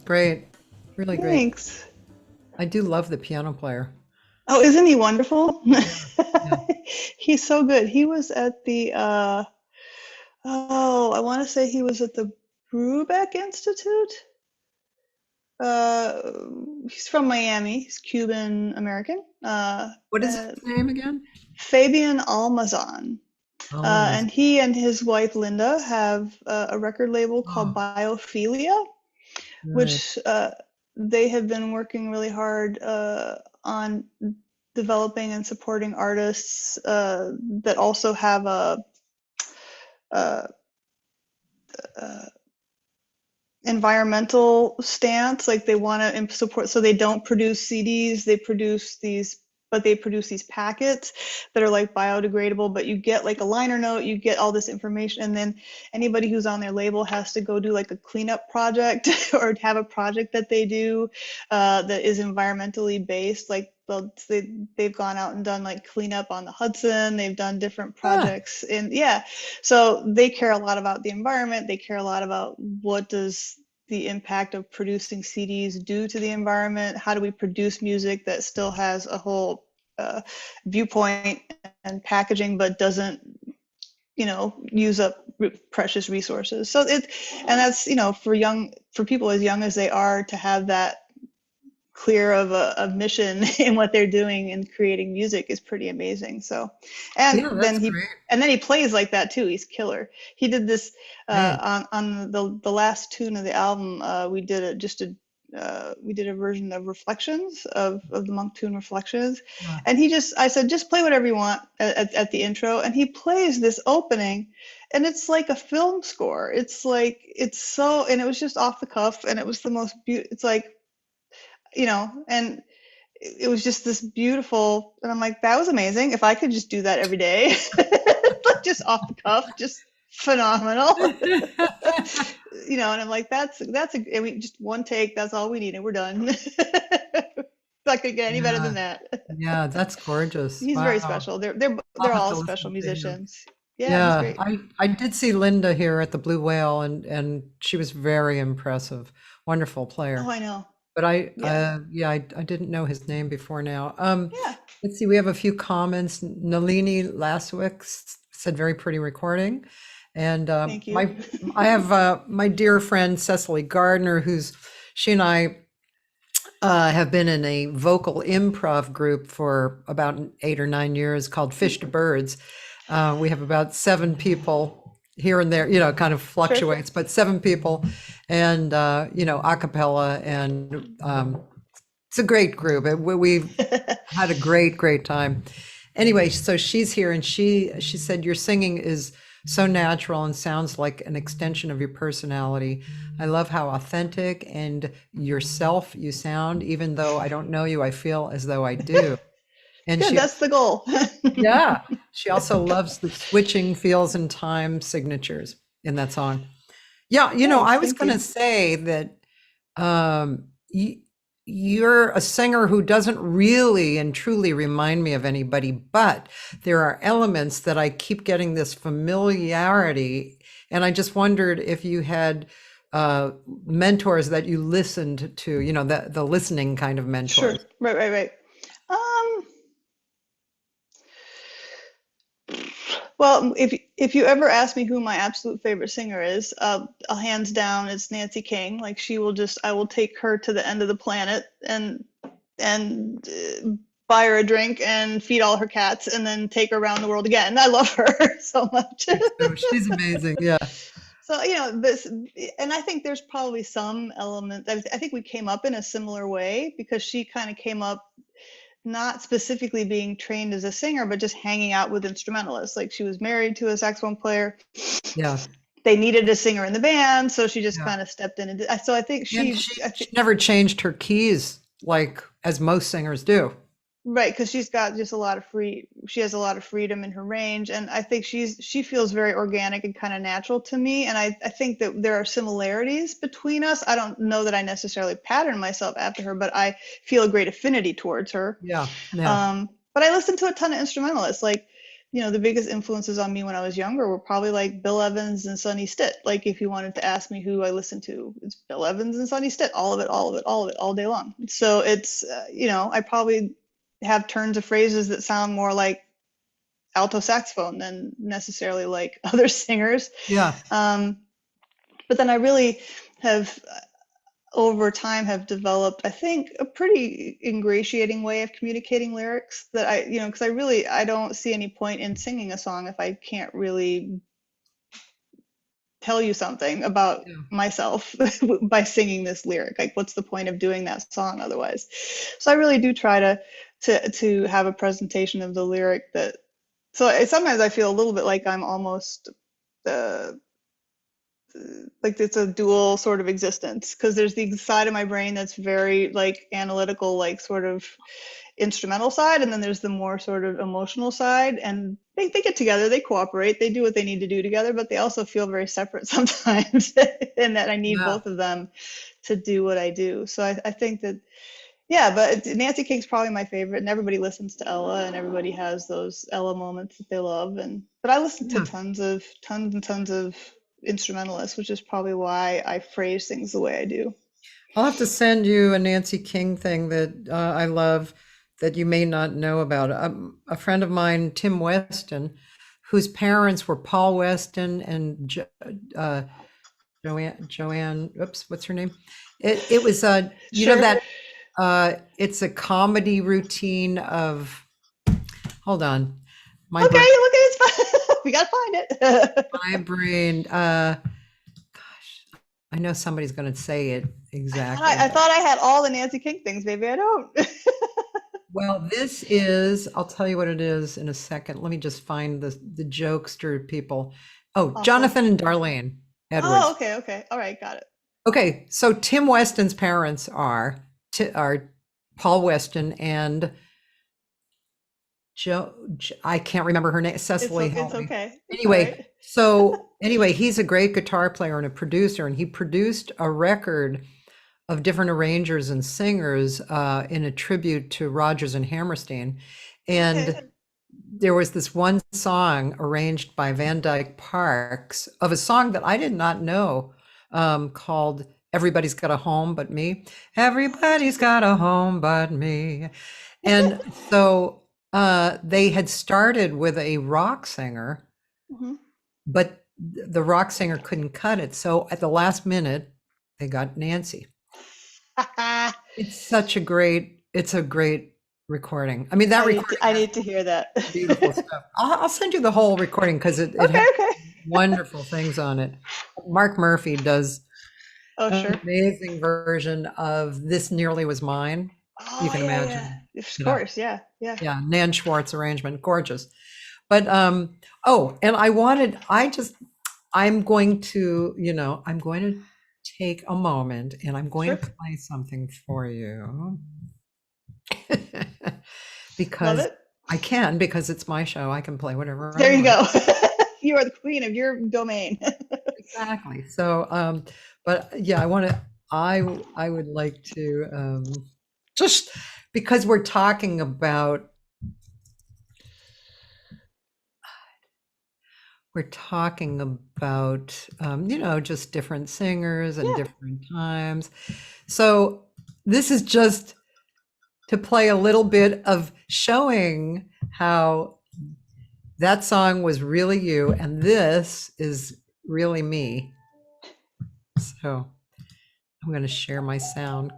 Great. Really great. Thanks. I do love the piano player. Oh, isn't he wonderful? Yeah. He's so good. He was at the I want to say he was at the Brubeck Institute. He's from Miami. He's Cuban American. What is his name again? Fabian Almazan. Oh, And he and his wife Linda have a record label called Biophilia, right. which they have been working really hard on developing and supporting artists that also have a environmental stance. Like they want to support, so they don't produce CDs, they produce these packets that are like biodegradable, but you get like a liner note, you get all this information, and then anybody who's on their label has to go do like a cleanup project or have a project that they do that is environmentally based. Like they've gone out and done like cleanup on the Hudson, they've done different projects so they care a lot about the environment, they care a lot about what does the impact of producing CDs do to the environment, how do we produce music that still has a whole viewpoint and packaging but doesn't use up precious resources. So that's for people as young as they are to have that clear of a mission in what they're doing and creating music is pretty amazing. So, and then he plays like that too. He's killer. He did this on the last tune of the album. We did a version of Reflections of the Monk tune Reflections, and I said just play whatever you want at the intro, and he plays this opening, and it's like a film score. It's like and it was just off the cuff, and it was the most beautiful. It's like, and it was just this beautiful, and I'm like, that was amazing. If I could just do that every day, like just off the cuff, just phenomenal. And I'm like, that's just one take, that's all we need, and we're done. Not gonna get any better than that. Yeah, that's gorgeous. He's very special. They're all special musicians. Yeah, he's great. I did see Linda here at the Blue Whale, and she was very impressive. Wonderful player. Oh, I know. But I didn't know his name before now. Let's see, we have a few comments. Nalini Laswick said very pretty recording. And Thank you. I have my dear friend Cecily Gardner, she and I have been in a vocal improv group for about 8 or 9 years called Fish to Birds. We have about 7 people here and there, kind of fluctuates, but 7 people, and a cappella, and it's a great group. We've had a great time. Anyway, so she's here, and she said your singing is so natural and sounds like an extension of your personality. I love how authentic and yourself you sound. Even though I don't know you, I feel as though I do. And that's the goal. Yeah. She also loves the switching feels and time signatures in that song. Yeah. I was going to say that, you're a singer who doesn't really and truly remind me of anybody, but there are elements that I keep getting this familiarity. And I just wondered if you had mentors that you listened to, you know, the listening kind of Sure. mentors. Right. Well, if you ever ask me who my absolute favorite singer is, hands down it's Nancy King. Like I will take her to the end of the planet and buy her a drink and feed all her cats and then take her around the world again. I love her so much. So she's amazing. Yeah. So, you know, this, and I think there's probably some element. I think we came up in a similar way because she kind of came up not specifically being trained as a singer, but just hanging out with instrumentalists. Like she was married to a saxophone player. Yeah. They needed a singer in the band, so she just Yeah. kind of stepped in. And so I think she never changed her keys like as most singers do. Right, because she's got just she has a lot of freedom in her range, and I think she feels very organic and kind of natural to me, and I think that there are similarities between us. I don't know that I necessarily pattern myself after her, but I feel a great affinity towards her. Yeah. But I listened to a ton of instrumentalists. Like, you know, the biggest influences on me when I was younger were probably like Bill Evans and Sonny Stitt. Like, if you wanted to ask me who I listened to, it's Bill Evans and Sonny Stitt, all of it, all day long. So it's, you know, I probably have turns of phrases that sound more like alto saxophone than necessarily like other singers. Yeah. But then I really have, over time, have developed, I think, a pretty ingratiating way of communicating lyrics that you know, because I don't see any point in singing a song if I can't really tell you something about myself by singing this lyric. Like, what's the point of doing that song otherwise? So I really do try to have a presentation of the lyric sometimes I feel a little bit like I'm almost like it's a dual sort of existence, because there's the side of my brain that's very like analytical, like sort of instrumental side, and then there's the more sort of emotional side, and they get together, they cooperate, they do what they need to do together, but they also feel very separate sometimes and that I need both of them to do what I do. So I think that, yeah, but Nancy King's probably my favorite, and everybody listens to Ella, and everybody has those Ella moments that they love. But I listen to tons and tons of instrumentalists, which is probably why I phrase things the way I do. I'll have to send you a Nancy King thing that I love that you may not know about. A friend of mine, Tim Weston, whose parents were Paul Weston and Joanne. Oops, what's her name? It was you know that. It's a comedy routine of, hold on. Okay, look at it. We gotta find it. My brain, gosh, I know somebody's going to say it exactly. I thought I had all the Nancy King things. Maybe I don't. Well, this is, I'll tell you what it is in a second. Let me just find the jokester people. Oh, awesome. Jonathan and Darlene Edwards. Oh, okay. All right, got it. Okay, so Tim Weston's parents are Paul Weston and I can't remember her name. Cecily. It's okay. Anyway, right. So he's a great guitar player and a producer, and he produced a record of different arrangers and singers in a tribute to Rodgers and Hammerstein. And there was this one song arranged by Van Dyke Parks of a song that I did not know called Everybody's Got a Home But Me. Everybody's got a home but me. And so they had started with a rock singer, but the rock singer couldn't cut it. So at the last minute, they got Nancy. It's a great recording. I mean, I need to hear that. Beautiful stuff. I'll send you the whole recording because it has wonderful things on it. Mark Murphy does an amazing version of This Nearly Was Mine. You can imagine. Yeah. Of course, yeah. Yeah, Nan Schwartz arrangement, gorgeous. But I'm going to take a moment and I'm going to play something for you. Because I can, because it's my show. I can play whatever. There you go. You are the queen of your domain. Exactly. So, but yeah, I would like to just because we're talking about just different singers and Yeah. different times. So this is just to play a little bit of showing how that song was really you and this is really me. So I'm going to share my sound.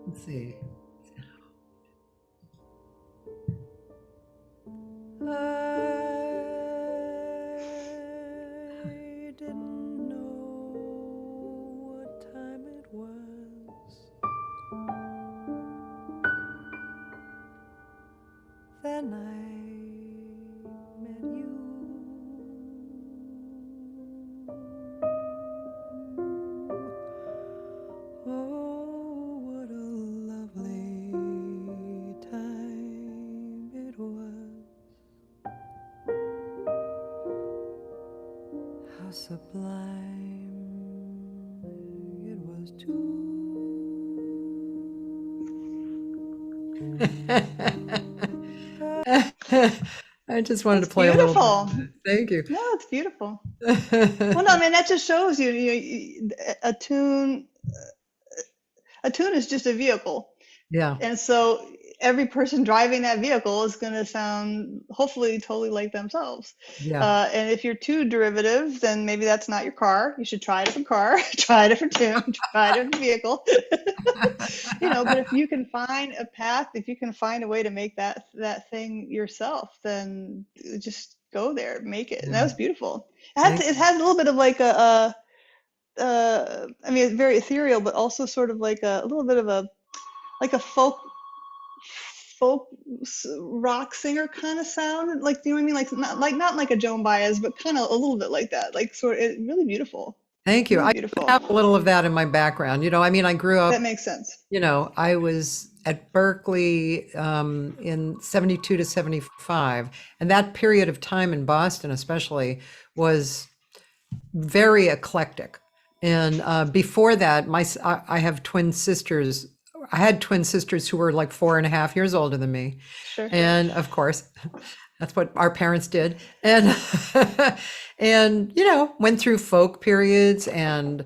Let's see. I didn't know what time it was. Then I met you. Oh, what a lovely time it was. How sublime it was too. I just wanted to play a little bit. Thank you. No, it's beautiful. Well, no, I mean that just shows a tune. A tune is just a vehicle. Yeah. And so every person driving that vehicle is going to sound hopefully totally like themselves. Yeah. And if you're too derivative, then maybe that's not your car. You should try a different car, try a different tune, try a different vehicle. But if you can find a path, if you can find a way to make that thing yourself, then just go there, make it. And that was beautiful. It has a little bit of like it's very ethereal, but also sort of like a little bit of a folk rock singer kind of sound, like, you know what I mean? Like not like a Joan Baez, but kind of a little bit like that, like really beautiful. Thank you. Really I beautiful. have a little of that in my background. I grew up. That makes sense. I was at Berkeley in 72 to 75. And that period of time in Boston especially was very eclectic. And before that, I have twin sisters. I had twin sisters who were like 4.5 years older than me. Sure. And of course, that's what our parents did. And, went through folk periods and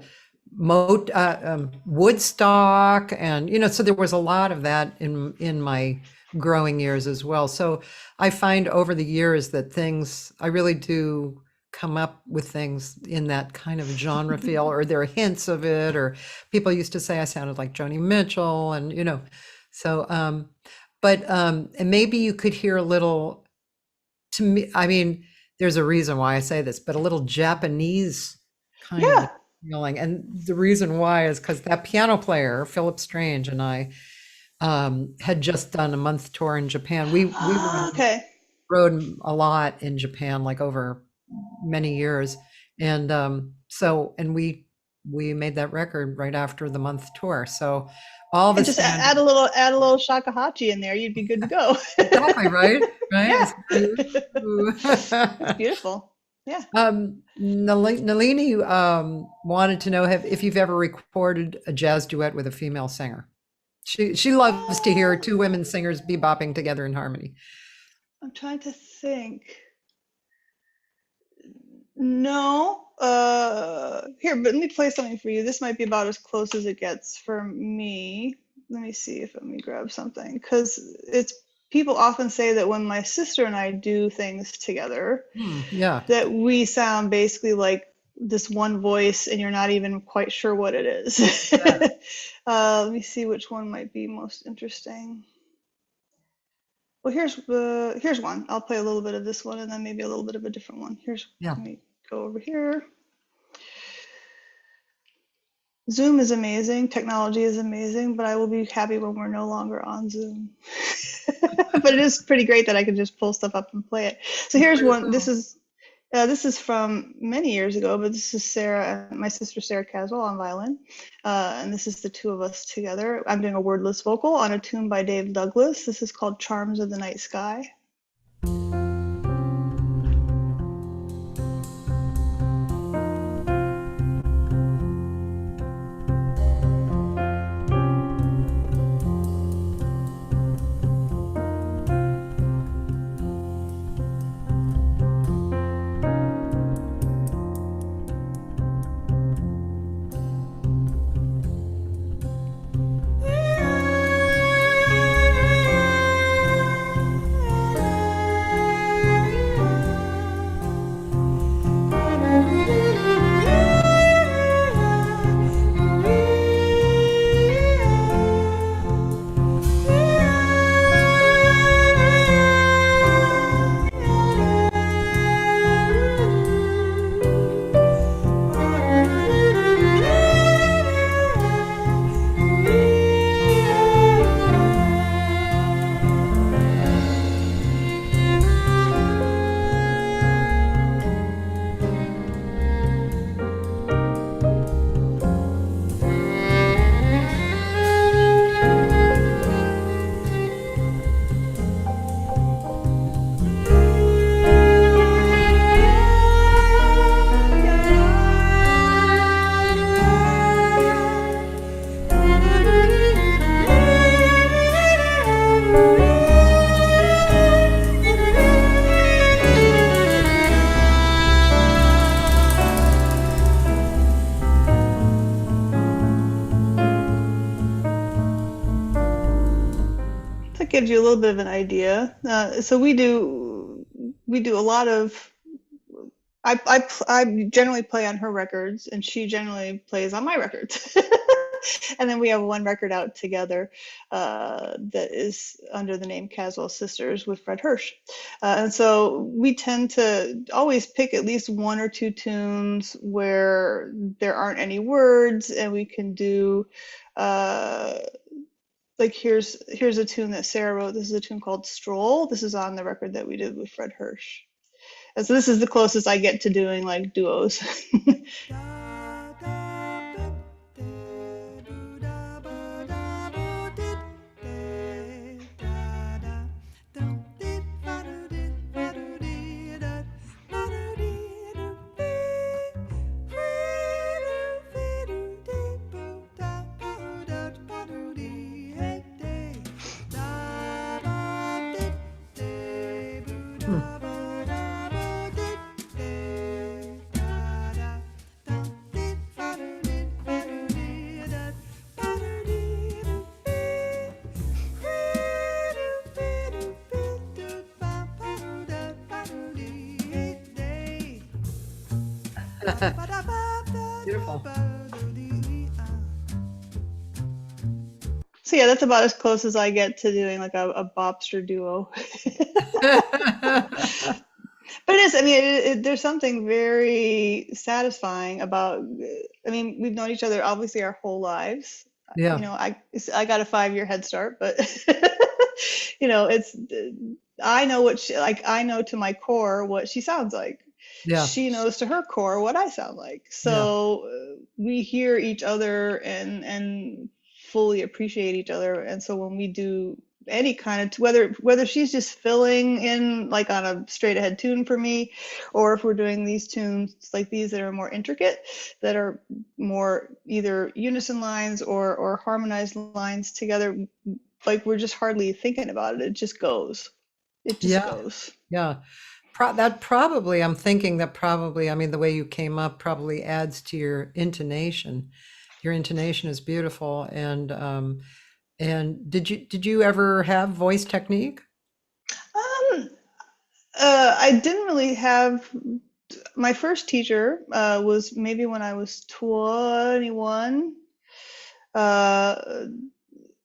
Woodstock. And, so there was a lot of that in my growing years as well. So I find over the years that I really do come up with things in that kind of genre feel, or there are hints of it, or people used to say I sounded like Joni Mitchell, and and maybe you could hear a little, to me, there's a reason why I say this, but a little Japanese kind of feeling. And the reason why is because that piano player, Philip Strange, and I had just done a month tour in Japan. We rode a lot in Japan, like over many years, and we made that record right after the month tour. So all this, just add a little shakuhachi in there, you'd be good to go. Exactly, right? Yeah. It's beautiful. Yeah. Nalini wanted to know if you've ever recorded a jazz duet with a female singer. She loves to hear two women singers bebopping together in harmony. I'm trying to think. No. Here, but let me play something for you. This might be about as close as it gets for me. Let me grab something, because people often say that when my sister and I do things together, that we sound basically like this one voice, and you're not even quite sure what it is. Yeah. Let me see which one might be most interesting. Well, here's one. I'll play a little bit of this one, and then maybe a little bit of a different one. Let me go over here. Zoom is amazing. Technology is amazing, but I will be happy when we're no longer on Zoom. But it is pretty great that I can just pull stuff up and play it. So here's one. This is from many years ago, but this is Sara, my sister Sara Caswell on violin. And this is the two of us together. I'm doing a wordless vocal on a tune by Dave Douglas. This is called Charms of the Night Sky. That gives you a little bit of an idea. So we do a lot of. I generally play on her records, and she generally plays on my records. And then we have one record out together that is under the name Caswell Sisters with Fred Hersch. And so we tend to always pick at least one or two tunes where there aren't any words, and we can do like here's a tune that Sara wrote. This is a tune called Stroll. This is on the record that we did with Fred Hersch. And so this is the closest I get to doing like duos. Beautiful. So yeah, that's about as close as I get to doing like a bobster duo. But it is, I mean, there's something very satisfying about, I mean, we've known each other obviously our whole lives. Yeah. You know, I got a 5-year head start, but you know, I know what she, like, I know to my core what she sounds like. Yeah. She knows to her core what I sound like. So we hear each other and fully appreciate each other. And so when we do any kind of, whether she's just filling in like on a straight ahead tune for me, or if we're doing these tunes like these that are more intricate, that are more either unison lines or harmonized lines together, like we're just hardly thinking about it. It just goes. It just goes. Yeah. That probably, I'm thinking that probably, I mean, the way you came up probably adds to your intonation. Your intonation is beautiful. And did you ever have voice technique? I didn't really have. My first teacher was maybe when I was 21. And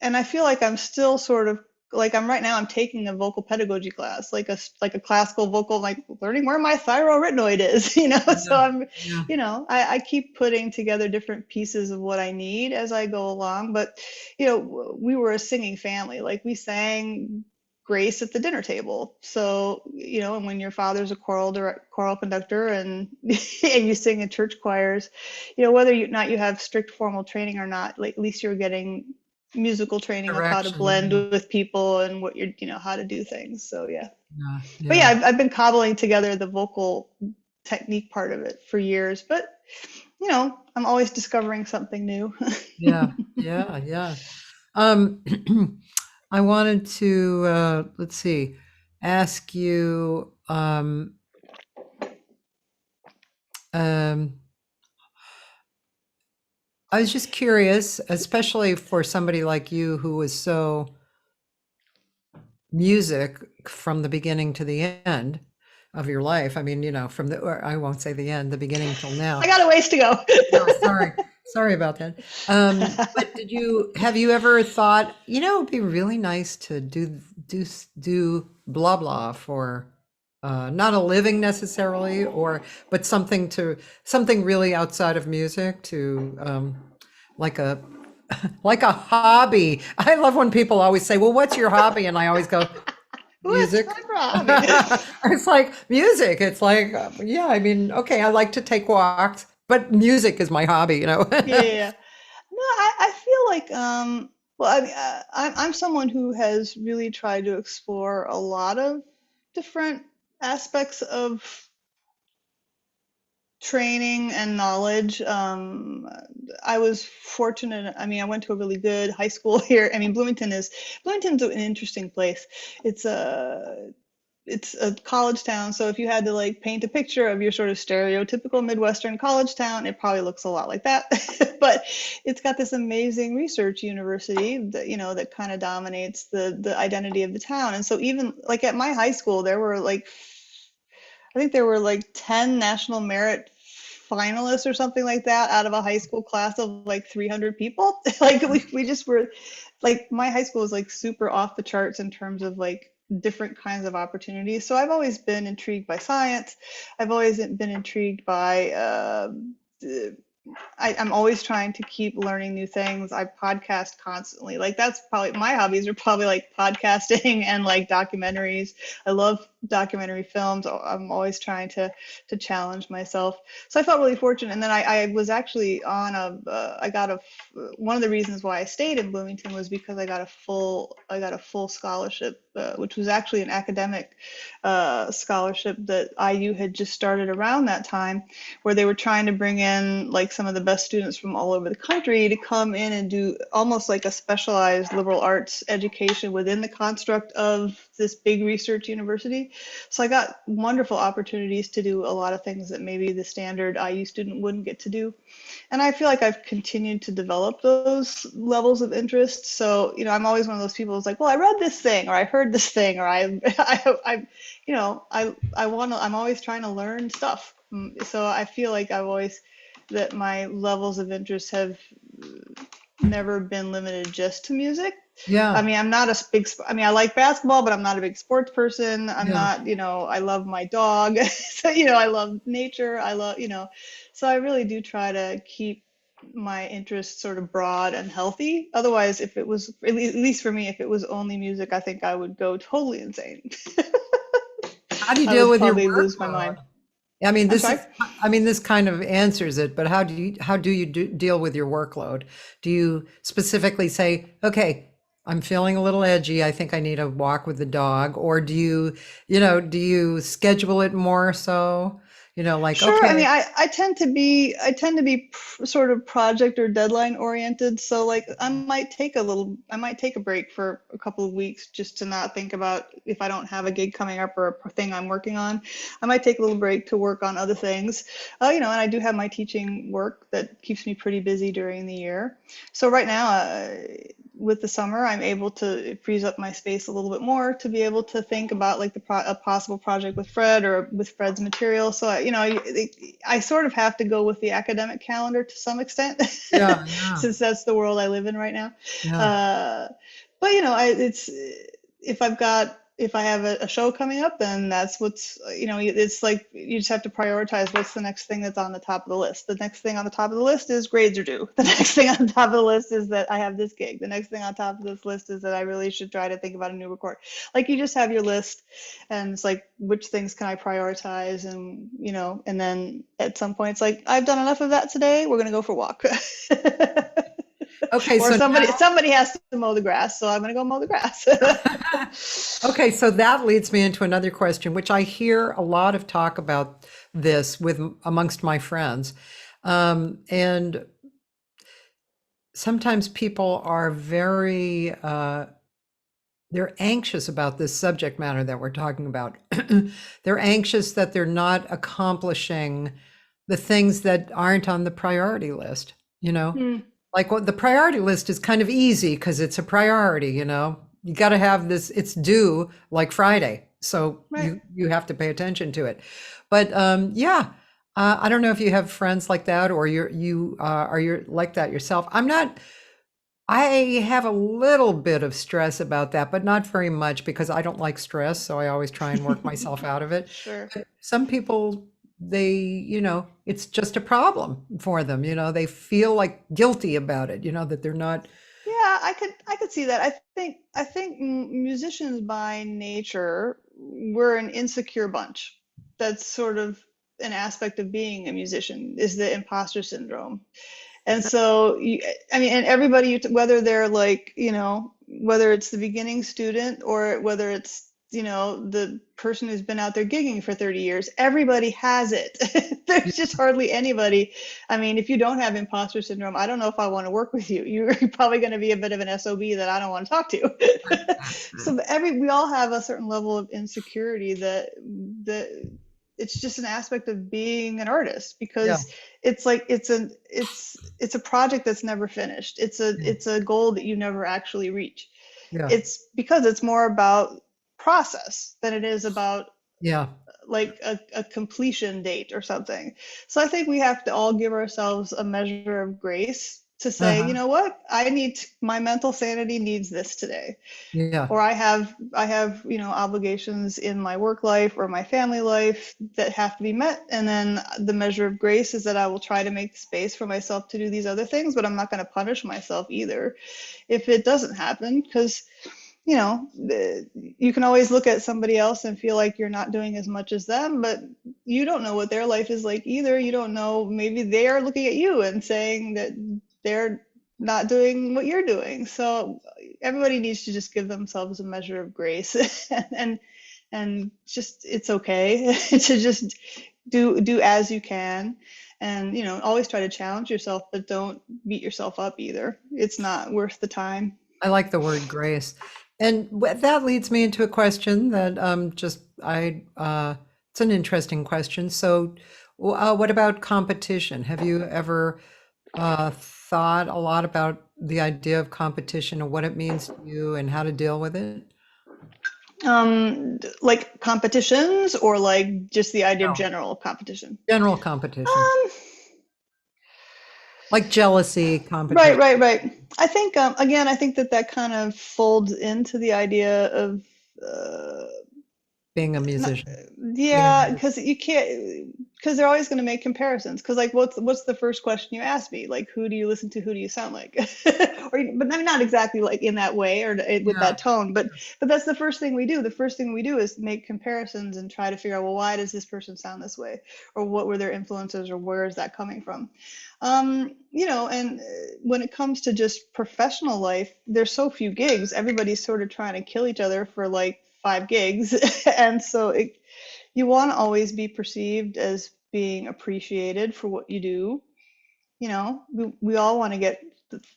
I feel like I'm still sort of like right now I'm taking a vocal pedagogy class, like a classical vocal, like learning where my thyroarytenoid is, you know. So I'm, you know, I keep putting together different pieces of what I need as I go along. But you know, we were a singing family. Like we sang grace at the dinner table. So you know, and when your father's a choral conductor and and you sing in church choirs, you know, whether or not you have strict formal training or not, like at least you're getting musical training of how to blend with people and what you're, you know, how to do things. So but yeah, I've been cobbling together the vocal technique part of it for years, but you know, I'm always discovering something new. Yeah. I wanted to let's see, ask you I was just curious, especially for somebody like you who was so music from the beginning to the end of your life. I mean, you know, from or I won't say the end, the beginning till now. I got a ways to go. Oh, sorry about that. But have you ever thought, you know, it'd be really nice to do blah blah for not a living necessarily, but something really outside of music to like a hobby. I love when people always say, well, what's your hobby? And I always go, music. It's like music. It's like, yeah, I mean, okay, I like to take walks, but music is my hobby, you know? Yeah. No, I feel like, well, I mean, I'm someone who has really tried to explore a lot of different aspects of training and knowledge. I was fortunate. I mean, I went to a really good high school here. I mean, Bloomington's an interesting place. It's it's a college town. So if you had to like paint a picture of your sort of stereotypical Midwestern college town, it probably looks a lot like that. But it's got this amazing research university that, you know, that kind of dominates the identity of the town. And so even like at my high school, there were like, I think there were like 10 national merit finalists or something like that out of a high school class of like 300 people. Like we just were like, my high school was like super off the charts in terms of like different kinds of opportunities. So I've always been intrigued by science. I've always been intrigued by I'm always trying to keep learning new things. I podcast constantly. Like that's probably my hobbies are probably like podcasting and like documentaries. I love documentary films. I'm always trying to challenge myself. So I felt really fortunate. And then I was actually on one of the reasons why I stayed in Bloomington was because I got a full scholarship, which was actually an academic scholarship that IU had just started around that time, where they were trying to bring in like some of the best students from all over the country to come in and do almost like a specialized liberal arts education within the construct of this big research university. So I got wonderful opportunities to do a lot of things that maybe the standard IU student wouldn't get to do. And I feel like I've continued to develop those levels of interest. So, you know, I'm always one of those people who's like, well, I read this thing, or I heard this thing, or I'm always trying to learn stuff. So I feel like that my levels of interest have never been limited just to music. Yeah. I mean, I like basketball, but I'm not a big sports person. I'm not, you know, I love my dog. So, you know, I love nature. So I really do try to keep my interests sort of broad and healthy. Otherwise, if it was, at least for me, if it was only music, I think I would go totally insane. How do you deal with your probably workload? lose my mind. I mean, I'm sorry? this kind of answers it, but how do you deal with your workload? Do you specifically say, okay, I'm feeling a little edgy, I think I need a walk with the dog, or do you schedule it more so? Like, Sure. okay. I mean, I tend to be sort of project or deadline oriented. So like I might take a break for a couple of weeks just to not think about if I don't have a gig coming up or a thing I'm working on. I might take a little break to work on other things. And I do have my teaching work that keeps me pretty busy during the year. So right now, with the summer, I'm able to, it frees up my space a little bit more to be able to think about like a possible project with Fred or with Fred's material. So, I sort of have to go with the academic calendar to some extent, Yeah. since that's the world I live in right now. Yeah. But if I have a show coming up, then that's it's like you just have to prioritize what's the next thing that's on the top of the list. The next thing on the top of the list is grades are due. The next thing on the top of the list is that I have this gig. The next thing on top of this list is that I really should try to think about a new record. Like you just have your list, and it's like, which things can I prioritize? And then at some point it's like, I've done enough of that today. We're gonna go for a walk. Okay, or so somebody has to mow the grass, so I'm going to go mow the grass. Okay, so that leads me into another question, which I hear a lot of talk about this amongst my friends. And sometimes people are very, they're anxious about this subject matter that we're talking about. They're anxious that they're not accomplishing the things that aren't on the priority list, Like what the priority list is kind of easy because it's a priority, you got to have this, it's due like Friday. So Right. you have to pay attention to it. But I don't know if you have friends like that or you're like that yourself. I have a little bit of stress about that, but not very much because I don't like stress. So I always try and work myself out of it. Sure. But some people, it's just a problem for them, they feel like guilty about it, that they're not. Yeah, I could see that. I think musicians by nature, we're an insecure bunch. That's sort of an aspect of being a musician, is the imposter syndrome. And so, and everybody, whether they're like, whether it's the beginning student or whether it's the person who's been out there gigging for 30 years. Everybody has it. There's just hardly anybody. I mean, if you don't have imposter syndrome, I don't know if I want to work with you. You're probably going to be a bit of an SOB that I don't want to talk to. So we all have a certain level of insecurity that it's just an aspect of being an artist, because it's like it's a project that's never finished. It's a goal that you never actually reach. It's because it's more about process than it is about like a completion date or something. So I think we have to all give ourselves a measure of grace to say, you know what, my mental sanity needs this today. Or I have obligations in my work life or my family life that have to be met. And then the measure of grace is that I will try to make space for myself to do these other things, but I'm not going to punish myself either if it doesn't happen, because you can always look at somebody else and feel like you're not doing as much as them, but you don't know what their life is like either. You don't know, maybe they are looking at you and saying that they're not doing what you're doing. So everybody needs to just give themselves a measure of grace and just, it's okay to just do as you can. And, always try to challenge yourself, but don't beat yourself up either. It's not worth the time. I like the word grace. And that leads me into a question that it's an interesting question. So what about competition? Have you ever thought a lot about the idea of competition and what it means to you and how to deal with it? Like competitions, or like just the idea of general competition? General competition. Like jealousy, competition. Right. I think, again, I think that kind of folds into the idea of being a musician. Because they're always going to make comparisons. Because like, what's the first question you ask me? Like, who do you listen to? Who do you sound like? But I mean, not exactly like in that way or with that tone. But that's the first thing we do. The first thing we do is make comparisons and try to figure out, well, why does this person sound this way? Or what were their influences? Or where is that coming from? And when it comes to just professional life, there's so few gigs. Everybody's sort of trying to kill each other for like 5 gigs. And so you want to always be perceived as being appreciated for what you do. We all want to get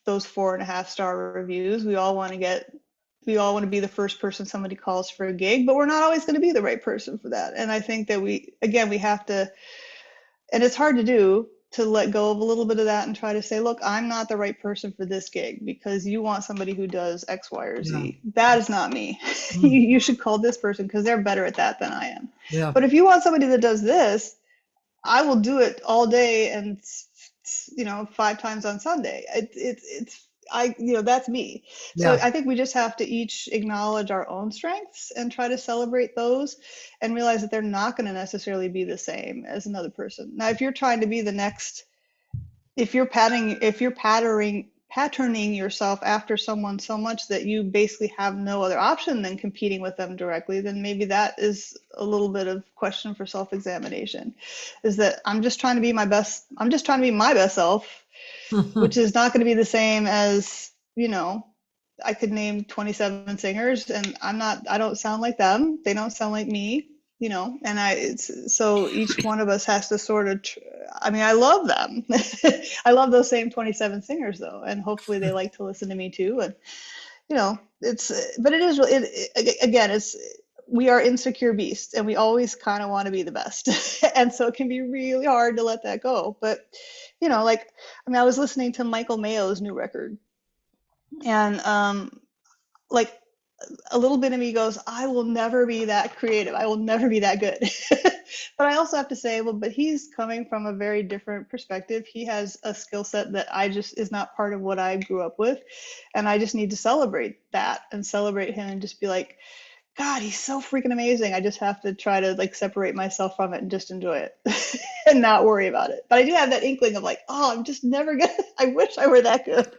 those 4.5-star reviews. We all want to be the first person somebody calls for a gig, but we're not always going to be the right person for that. And I think that we have to, and it's hard to do, to let go of a little bit of that and try to say, look, I'm not the right person for this gig because you want somebody who does X, Y, or Z. That is not me. You should call this person because they're better at that than I am. But if you want somebody that does this, I will do it all day and 5 times on Sunday. That's me. So I think we just have to each acknowledge our own strengths and try to celebrate those and realize that they're not going to necessarily be the same as another person. Now, if you're trying to be the next, if you're patterning yourself after someone so much that you basically have no other option than competing with them directly, then maybe that is a little bit of question for self-examination, is that I'm just trying to be my best self, which is not going to be the same as, I could name 27 singers and I don't sound like them. They don't sound like me, and so each one of us has to sort of, I love them. I love those same 27 singers though. And hopefully they like to listen to me too. And, we are insecure beasts and we always kind of want to be the best. And so it can be really hard to let that go. But, I was listening to Michael Mayo's new record and a little bit of me goes, I will never be that creative. I will never be that good. But I also have to say, but he's coming from a very different perspective. He has a skill set that is not part of what I grew up with. And I just need to celebrate that and celebrate him and just be like, God, he's so freaking amazing. I just have to try to separate myself from it and just enjoy it and not worry about it. But I do have that inkling of I'm just never gonna, I wish I were that good.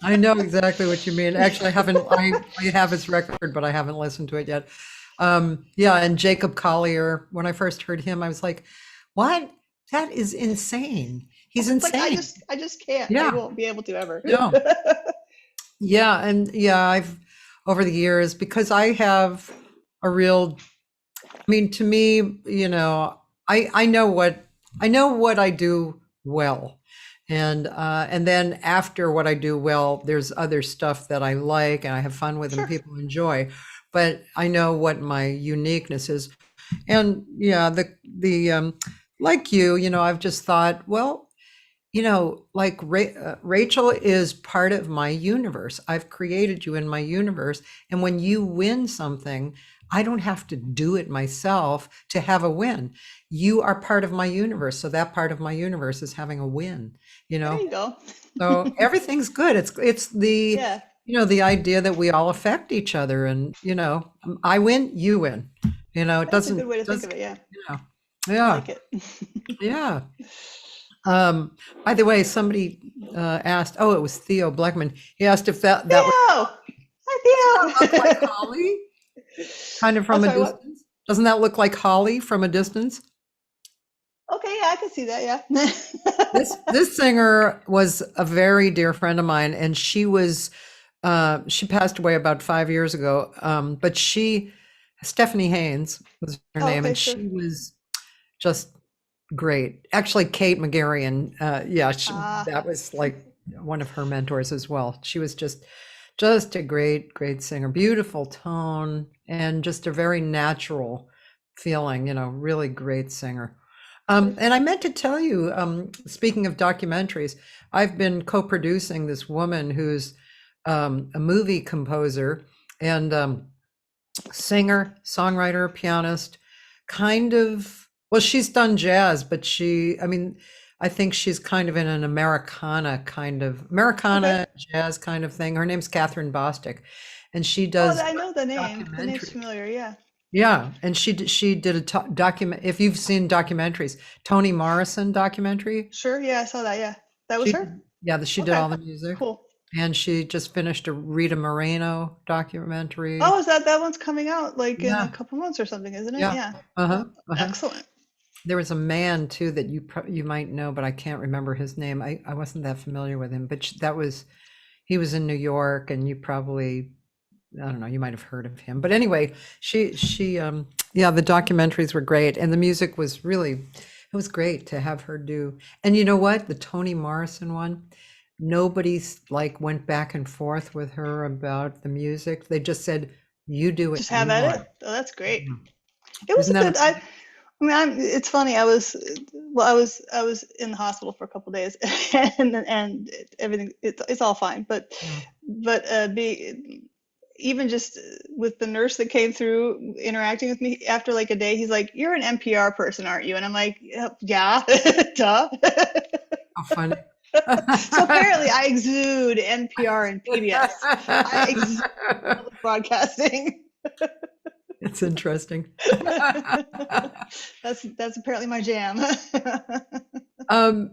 I know exactly what you mean. Actually, I have his record, but I haven't listened to it yet. And Jacob Collier, when I first heard him, I was like, what? That is insane. He's insane. I just can't. I won't be able to ever. No. over the years, because I have a real, I mean, to me, you know, I know what I do well. And then after what I do well, there's other stuff that I like and I have fun with and Sure. people enjoy. But I know what my uniqueness is. And yeah, like you know, I've just thought, well, you know, like Rachel is part of my universe. I've created you in my universe. And when you win something, I don't have to do it myself to have a win. You are part of my universe. So that part of my universe is having a win, you There know? you go. So everything's good. It's the, Yeah, you know, the idea that we all affect each other and, you know, I win, you win. You know, it that's a doesn't, good way to think of it. Yeah, you know, I yeah, like it. yeah. By the way, somebody asked, oh, it was Theo Bleckman. He asked if that was Theo! Hi, look like Theo! Holly, kind of I'm from a sorry, what? distance. Doesn't that look like Holly from a distance? Okay, yeah, I can see that, yeah. This singer was a very dear friend of mine, and she passed away about 5 years ago. But Stephanie Haynes was her Oh, name, okay, and sure. she was just great. Actually, Kate McGarrian, yeah, Ah, that was like one of her mentors as well. She was just a great singer, beautiful tone, and just a very natural feeling, you know, really great singer. And I meant to tell you, speaking of documentaries, I've been co-producing this woman who's a movie composer and singer, songwriter, pianist, kind of, well, she's done jazz, but I mean, I think she's kind of in an okay. Americana jazz kind of thing. Her name's Catherine Bostic, and she Oh, does I know the name. The name's documentary. familiar, yeah. Yeah, and she did a document. If you've seen documentaries, Toni Morrison documentary. Sure, yeah, I saw that, yeah. That was She her? yeah, she did Okay, all the music, cool. and she just finished a Rita Moreno documentary. Oh, is that one's coming out like in a Yeah, couple months or something, isn't it? yeah, Yeah. uh-huh, Oh, uh-huh. excellent. There was a man too that you might know, but I can't remember his name. I wasn't that familiar with him, but he was in New York, and you probably, I don't know, you might have heard of him. But anyway, yeah, the documentaries were great, and the music was really, it was great to have her do. And you know what? The Toni Morrison one, nobody's like went back and forth with her about the music. They just said, "You do what Just have you at want." it. Oh, that's great. Yeah. It was Isn't a that good. I mean, it's funny. I was in the hospital for a couple days, and everything. It's all fine. But yeah. but be even just with the nurse that came through interacting with me after like a day, he's like, "You're an NPR person, aren't you?" And I'm like, "Yeah, duh." How funny. So apparently, I exude NPR and PBS. I exude public broadcasting. It's interesting. That's apparently my jam. Um,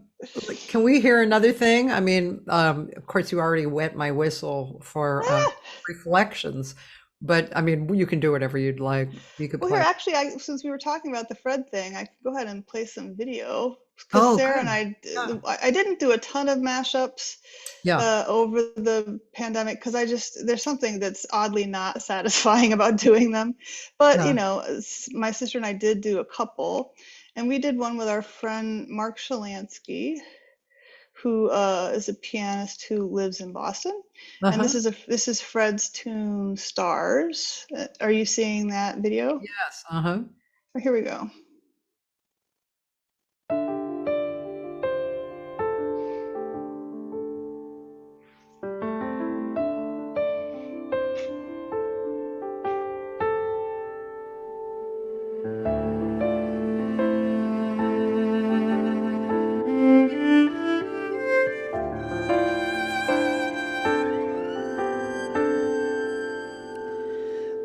can we hear another thing? I mean, of course, you already wet my whistle for reflections, but I mean, you can do whatever you'd like. You could Well, here, play. actually, since we were talking about the Fred thing, I could go ahead and play some video because Oh, Sarah and good. Yeah. I didn't do a ton of mashups Yeah. over the pandemic because there's something that's oddly not satisfying about doing them. But, Yeah. my sister and I did do a couple, and we did one with our friend Mark Shalansky, who is a pianist who lives in Boston. And Uh-huh. this is Fred's tune Stars. Are you seeing that video? Yes. Uh-huh. Oh, here we go.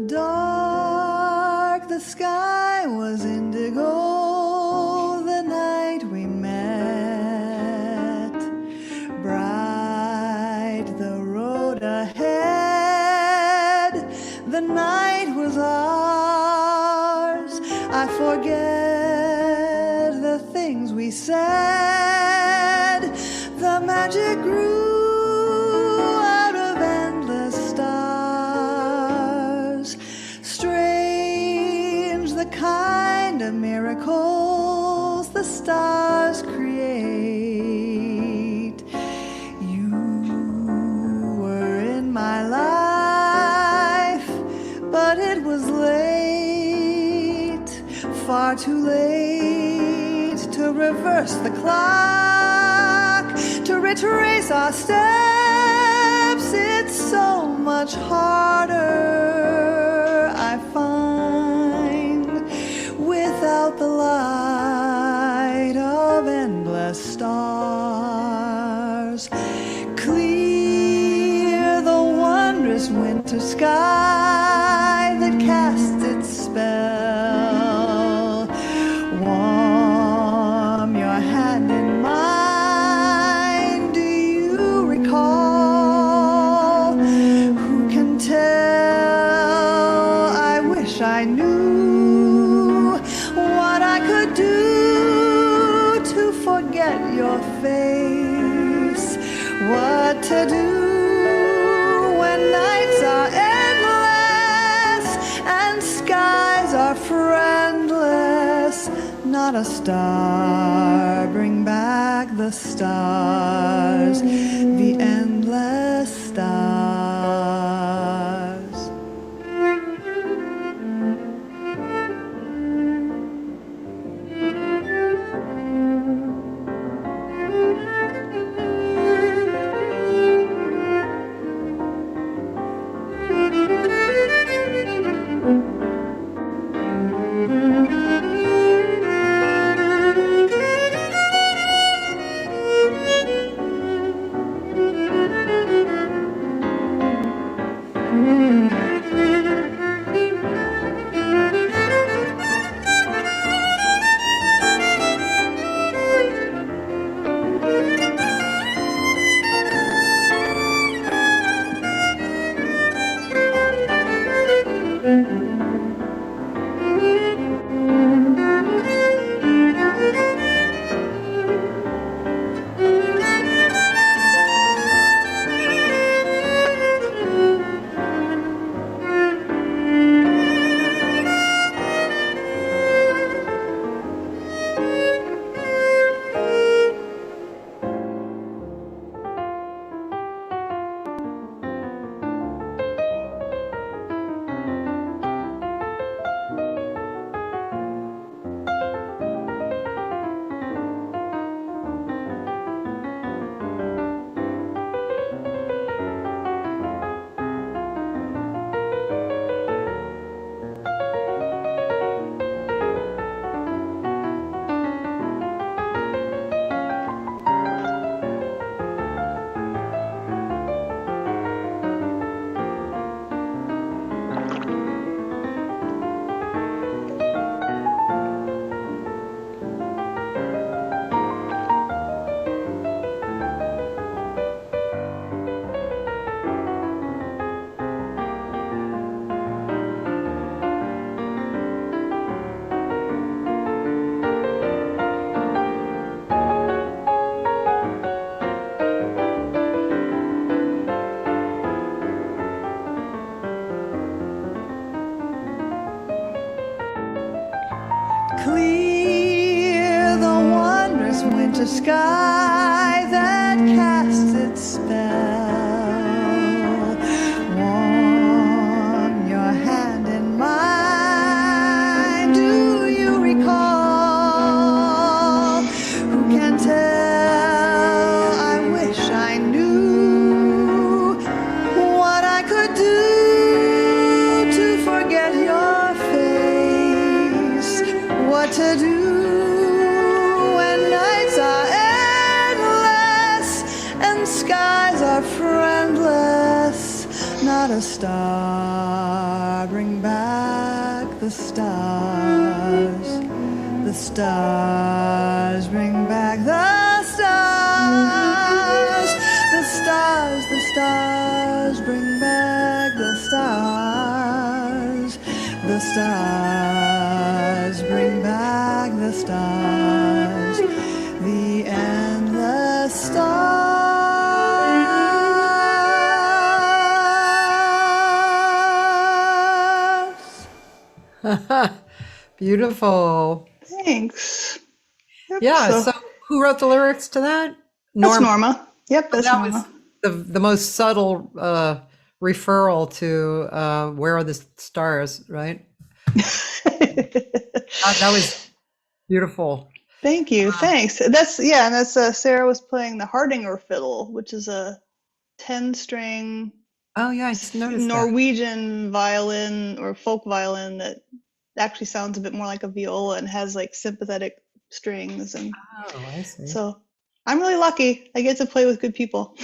Dark the sky was indigo the night we met. Bright the road ahead. The night was ours. I forget the things we said. The magic grew out of endless stars. far too late to reverse the clock, to retrace our steps. It's so much harder, I find, without the light of endless stars. Clear the wondrous winter sky that casts its spell. Warm your hand in mine. Do you recall? Who can tell? I wish I knew what I could do to forget your face. What to do when nights are endless and skies are friendless. Not a star, bring back the stars, the endless stars. Clear the wondrous winter sky that casts its spell. Warm your hand in mine. Do you recall? Who can tell? I wish I knew what I could do to forget your face. What to do when nights are endless and skies are friendless. Not a star, bring back the stars. The stars, bring back the stars. The stars, the stars, bring back the stars. The stars, bring back the stars. The endless stars. Beautiful. Thanks. Yep, Yeah. So who wrote the lyrics to that? that's Norma. Yep, that's That Norma. was the most subtle referral to Where Are the Stars, right? That was beautiful. Thank you. Thanks. That's Sarah was playing the Hardinger fiddle, which is a 10-string Oh yeah, I noticed that. Norwegian violin or folk violin that actually sounds a bit more like a viola and has like sympathetic strings. And Oh, I see. so I'm really lucky. I get to play with good people.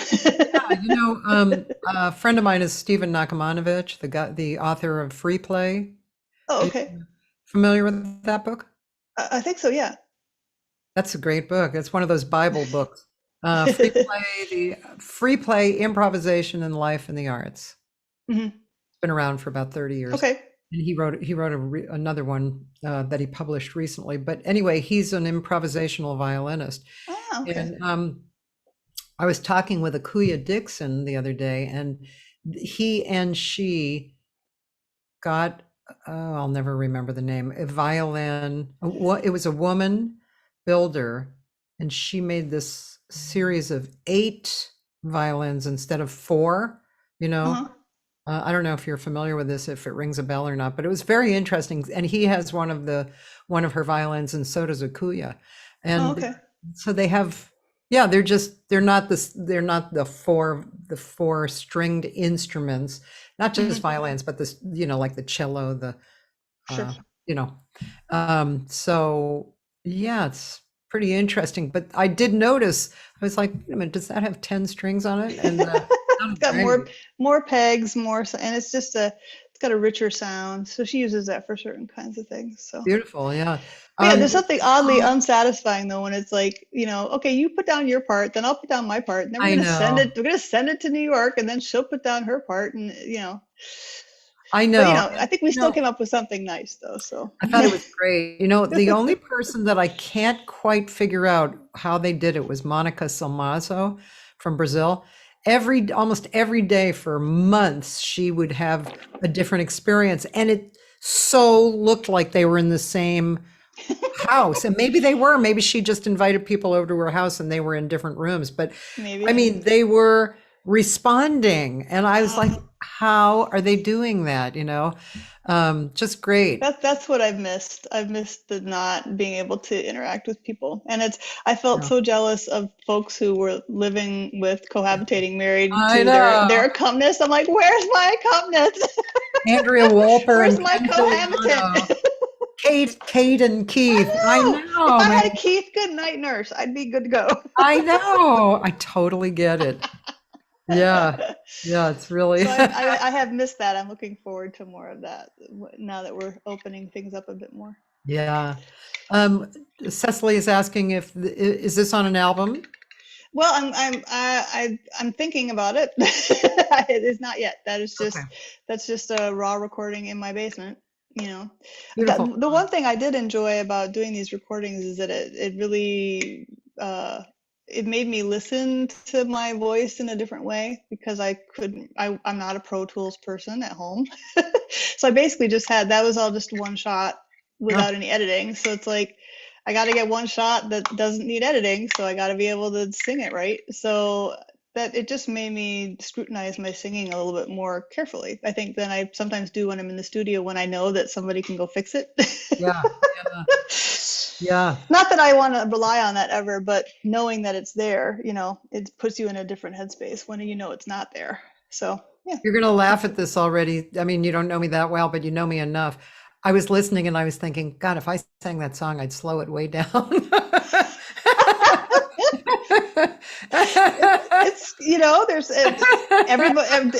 A friend of mine is Stephen Nakamanovich, the author of Free Play. Oh, okay. Familiar with that book? I think so, yeah. That's a great book. It's one of those Bible books. Free Play, Improvisation in Life and the Arts. Mhm. It's been around for about 30 years. Okay. And he wrote another one that he published recently. But anyway, he's an improvisational violinist. Ah, okay. And I was talking with Akuya Dixon the other day, and he and she got, I'll never remember the name, a violin. It was a woman builder, and she made this series of 8 violins instead of 4, Uh-huh. I don't know if you're familiar with this, if it rings a bell or not, but it was very interesting. And he has one of her violins, and so does Akuya. And Oh, okay. so they have, yeah, they're not the 4 stringed instruments, not just violins, but this, like the cello, Sure. So yeah, it's pretty interesting. But I did notice, I was like, wait a minute, does that have 10 strings on it? And It's got more pegs, and it's got a richer sound. So she uses that for certain kinds of things. So beautiful, yeah. yeah, there's something oddly unsatisfying though when it's like, okay, you put down your part, then I'll put down my part, and then we're gonna send it to New York, and then she'll put down her part, and I know. But, I think we still came up with something nice though. So I thought it was great. The only person that I can't quite figure out how they did it was Monica Salmazo from Brazil. Almost every day for months, she would have a different experience, and it so looked like they were in the same house. And maybe they were. Maybe she just invited people over to her house and they were in different rooms. But maybe. I mean, they were responding, and I was like, how are they doing that? Just great. That's what I've missed. I've missed the not being able to interact with people. And I felt so jealous of folks who were living with cohabitating married to their accompanist. I'm like, where's my accompanist? Andrea Wolper. Where's my cohabitant? Kate and Keith. I know. If I had a Keith Goodnight nurse, I'd be good to go. I know. I totally get it. Yeah, it's really. So I have missed that. I'm looking forward to more of that now that we're opening things up a bit more. Yeah. Cecily is asking is this on an album? Well, I'm thinking about it. It is not yet. That's just a raw recording in my basement. The one thing I did enjoy about doing these recordings is that it really it made me listen to my voice in a different way, because I'm not a Pro Tools person at home. So I basically that was all just one shot without any editing. So it's like, I got to get one shot that doesn't need editing. So I got to be able to sing it right. So that it just made me scrutinize my singing a little bit more carefully, I think, than I sometimes do when I'm in the studio, when I know that somebody can go fix it. Yeah. Not that I want to rely on that ever, but knowing that it's there, it puts you in a different headspace when it's not there. So, yeah. You're going to laugh at this already. I mean, you don't know me that well, but you know me enough. I was listening and I was thinking, God, if I sang that song, I'd slow it way down.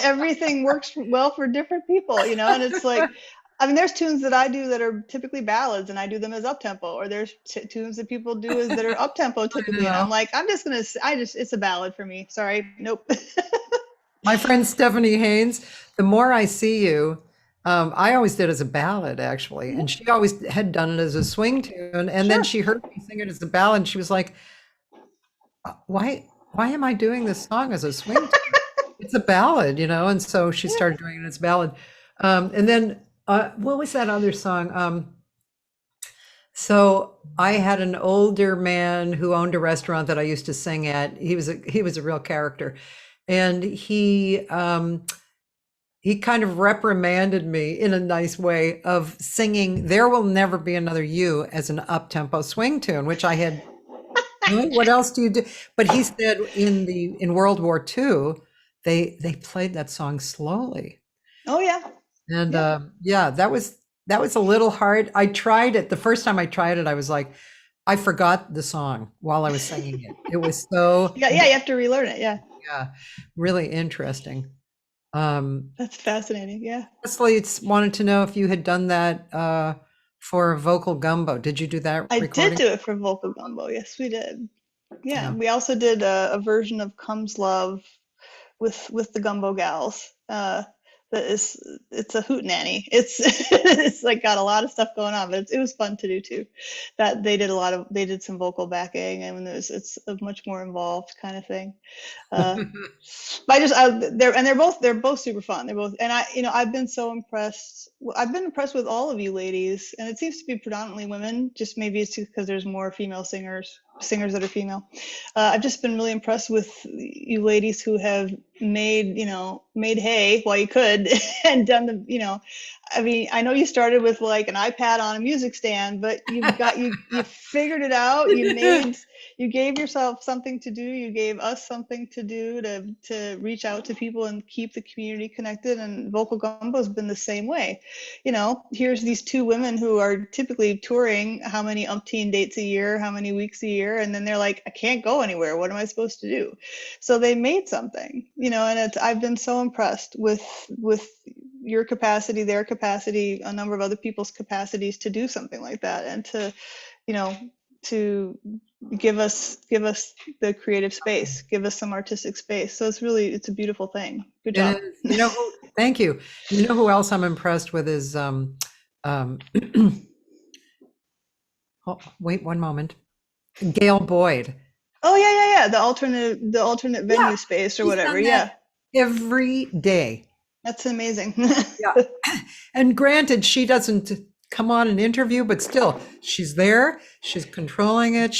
Everything works well for different people, and it's like, I mean, there's tunes that I do that are typically ballads, and I do them as up tempo, or there's tunes that people do that are up tempo typically, and I'm like, it's a ballad for me. Sorry, nope. My friend Stephanie Haynes, The More I See You, I always did as a ballad, actually, and she always had done it as a swing tune, and then she heard me sing it as a ballad, and she was like, why am I doing this song as a swing tune? It's a ballad, and so she started doing it as a ballad. And then what was that other song? So I had an older man who owned a restaurant that I used to sing at. He was a real character, and he he kind of reprimanded me in a nice way of singing "There Will Never Be Another You" as an up-tempo swing tune, which I had. "Huh? What else do you do?" But he said in World War II, they played that song slowly, Oh yeah. and Yeah. yeah, that was a little hard. I tried it the first time I tried it. I was like, I forgot the song while I was singing it. It was so Yeah, you have to relearn it. Yeah. yeah, really interesting. Um, That's fascinating. Yeah. Leslie wanted to know if you had done that for Vocal Gumbo. Did you do that I did recording? do it for Vocal Gumbo. Yes, we did. Yeah, Yeah. we also did a version of Comes Love with the Gumbo Gals. That is, it's a hootenanny. It's it's like got a lot of stuff going on, but it was fun to do too. That they did some vocal backing, and it's a much more involved kind of thing. Uh, but they're both super fun. They're both, and I've been so impressed. I've been impressed with all of you ladies, and it seems to be predominantly women. Just maybe it's because there's more female singers that are female. I've just been really impressed with you ladies who have made hay while you could and done I mean, I know you started with like an iPad on a music stand, but you figured it out. You gave yourself something to do. You gave us something to do to reach out to people and keep the community connected. And Vocal Gumbo has been the same way. Here's these two women who are typically touring how many umpteen dates a year, how many weeks a year, and then they're like, I can't go anywhere. What am I supposed to do? So they made something, and I've been so impressed with your capacity, their capacity, a number of other people's capacities to do something like that, and to give us the creative space, give us some artistic space. So it's a beautiful thing. Good job. Thank you. You know who else I'm impressed with is oh, wait one moment. Gail Boyd. Oh yeah. The alternate venue space or whatever. Yeah. Every day. That's amazing. Yeah. And granted, she doesn't come on an interview, but still, she's there, she's controlling it,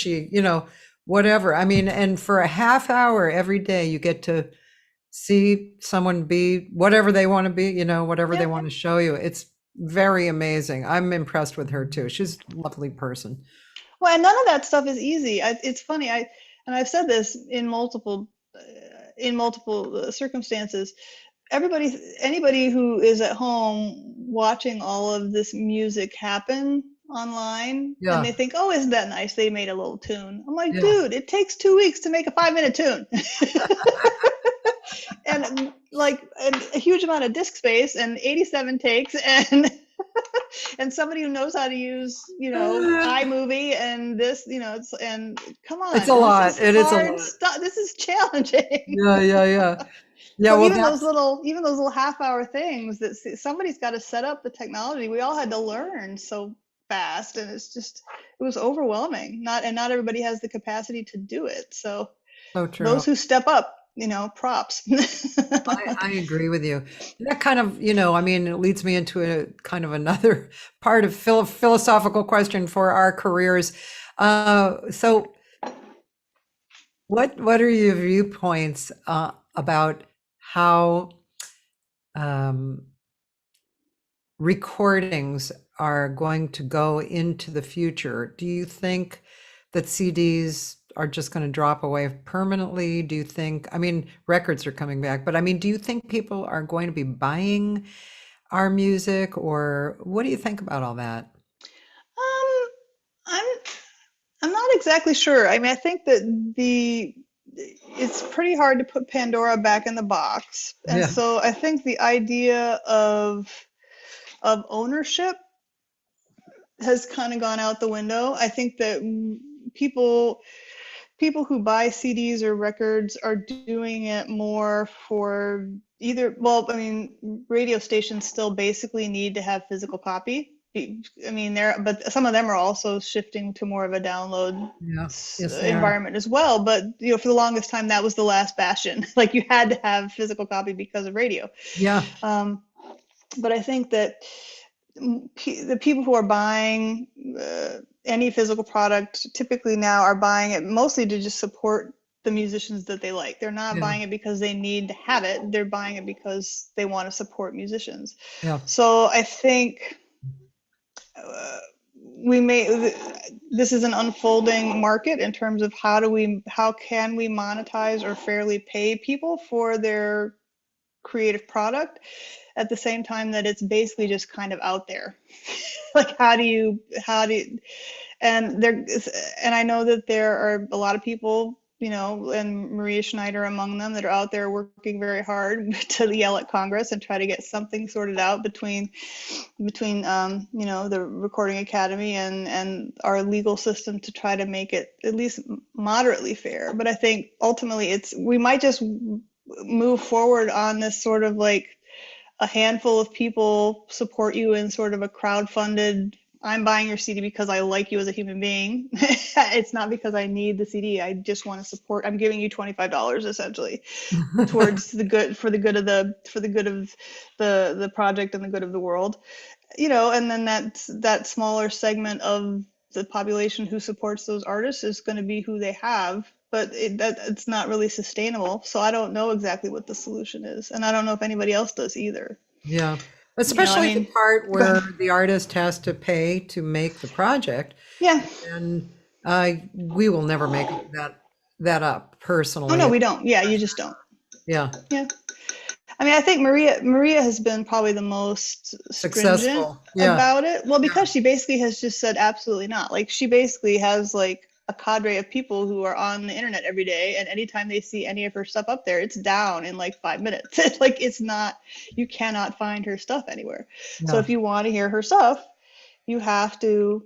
whatever. I mean, and for a half hour every day, you get to see someone be whatever they want to be, whatever they want to show you. It's very amazing. I'm impressed with her too. She's a lovely person. Well, and none of that stuff is easy. It's funny. I've said this in multiple circumstances. Anybody who is at home watching all of this music happen online, and they think, oh, isn't that nice? They made a little tune. I'm like, dude, it takes 2 weeks to make a 5-minute tune. And like a huge amount of disk space and 87 takes and and somebody who knows how to use, iMovie and this, and come on. It's a lot. It is a lot. This is challenging. Yeah. Yeah, so even those little half-hour things that somebody's got to set up the technology. We all had to learn so fast, and it was overwhelming. Not everybody has the capacity to do it. So true. Those who step up, props. I agree with you. That kind of, it leads me into a kind of another part of philosophical question for our careers. So what are your viewpoints about how recordings are going to go into the future? Do you think that CDs are just going to drop away permanently? Do you think, records are coming back, but do you think people are going to be buying our music, or what do you think about all that? I'm not exactly sure. I think that it's pretty hard to put Pandora back in the box. And so I think the idea of ownership has kind of gone out the window. I think that people who buy CDs or records are doing it more for radio stations still basically need to have physical copy. But some of them are also shifting to more of a download environment as well. But for the longest time, that was the last bastion. Like you had to have physical copy because of radio. Yeah. But I think that the people who are buying any physical product typically now are buying it mostly to just support the musicians that they like. They're not Yeah. buying it because they need to have it. They're buying it because they want to support musicians. Yeah. So I think this is an unfolding market in terms of how can we monetize or fairly pay people for their creative product at the same time that it's basically just kind of out there. Like how do you and I know that there are a lot of people, you know, and Maria Schneider among them, that are out there working very hard to yell at Congress and try to get something sorted out between you know, the Recording Academy and our legal system to try to make it at least moderately fair. But I think ultimately we might just move forward on this sort of like a handful of people support you in sort of a crowdfunded, I'm buying your CD because I like you as a human being. It's not because I need the CD. I just want to support. I'm giving you $25 essentially towards the good, for the good of the project and the good of the world, you know. And then that smaller segment of the population who supports those artists is going to be who they have, but it's not really sustainable. So I don't know exactly what the solution is, and I don't know if anybody else does either. Yeah. Especially the part where the artist has to pay to make the project. Yeah. And we will never make that up personally. Oh no, we don't. Yeah, you just don't. Yeah. Yeah. I mean, I think Maria has been probably the most stringent about it. Well, because she basically has just said absolutely not. Like she basically has like a cadre of people who are on the internet every day, and anytime they see any of her stuff up there, it's down in like 5 minutes. Like it's not, you cannot find her stuff anywhere. No. So if you want to hear her stuff, you have to,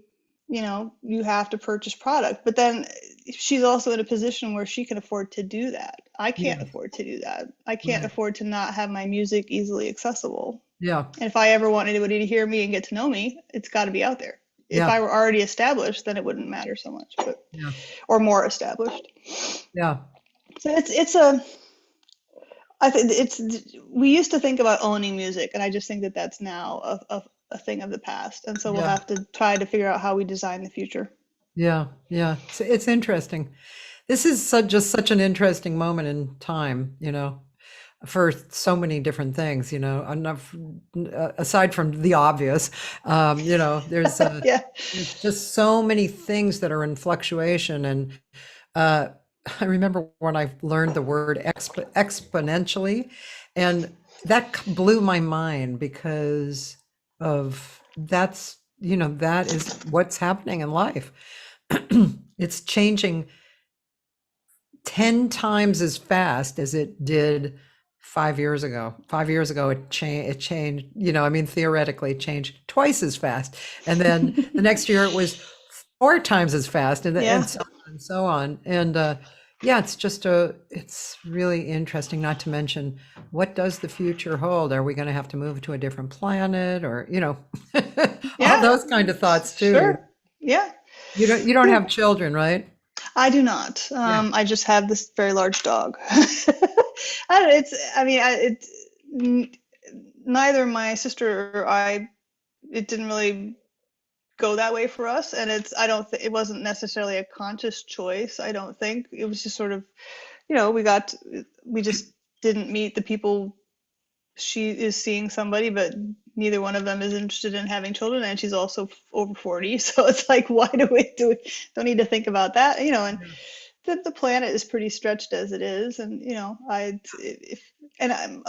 you know, you have to purchase product. But then she's also in a position where she can afford to do that. I can't afford to do that. I can't afford to not have my music easily accessible. Yeah. And if I ever want anybody to hear me and get to know me, it's got to be out there. If I were already established, then it wouldn't matter so much, but or more established. Yeah. So I think we used to think about owning music, and I just think that that's now a thing of the past. And so we'll have to try to figure out how we design the future. Yeah. Yeah. It's interesting. This is just such an interesting moment in time, you know, for so many different things, you know, enough aside from the obvious, you know, there's just so many things that are in fluctuation. And I remember when I learned the word exponentially, and that blew my mind because of that is what's happening in life. It's changing 10 times as fast as it did 5 years ago. 5 years ago, it changed, you know, I mean, theoretically it changed twice as fast. And then the next year it was 4 times as fast, and so on and so on. And it's really interesting, not to mention, what does the future hold? Are we going to have to move to a different planet, or, you know, all those kind of thoughts too. Sure. Yeah. You don't have children, right? I do not. I just have this very large dog. Neither my sister or I, it didn't really go that way for us. And it wasn't necessarily a conscious choice. I don't think it was just sort of, you know, we just didn't meet the people. She is seeing somebody, but neither one of them is interested in having children, and she's also over 40. So it's like, why do we don't need to think about that, you know? And the planet is pretty stretched as it is, and you know, a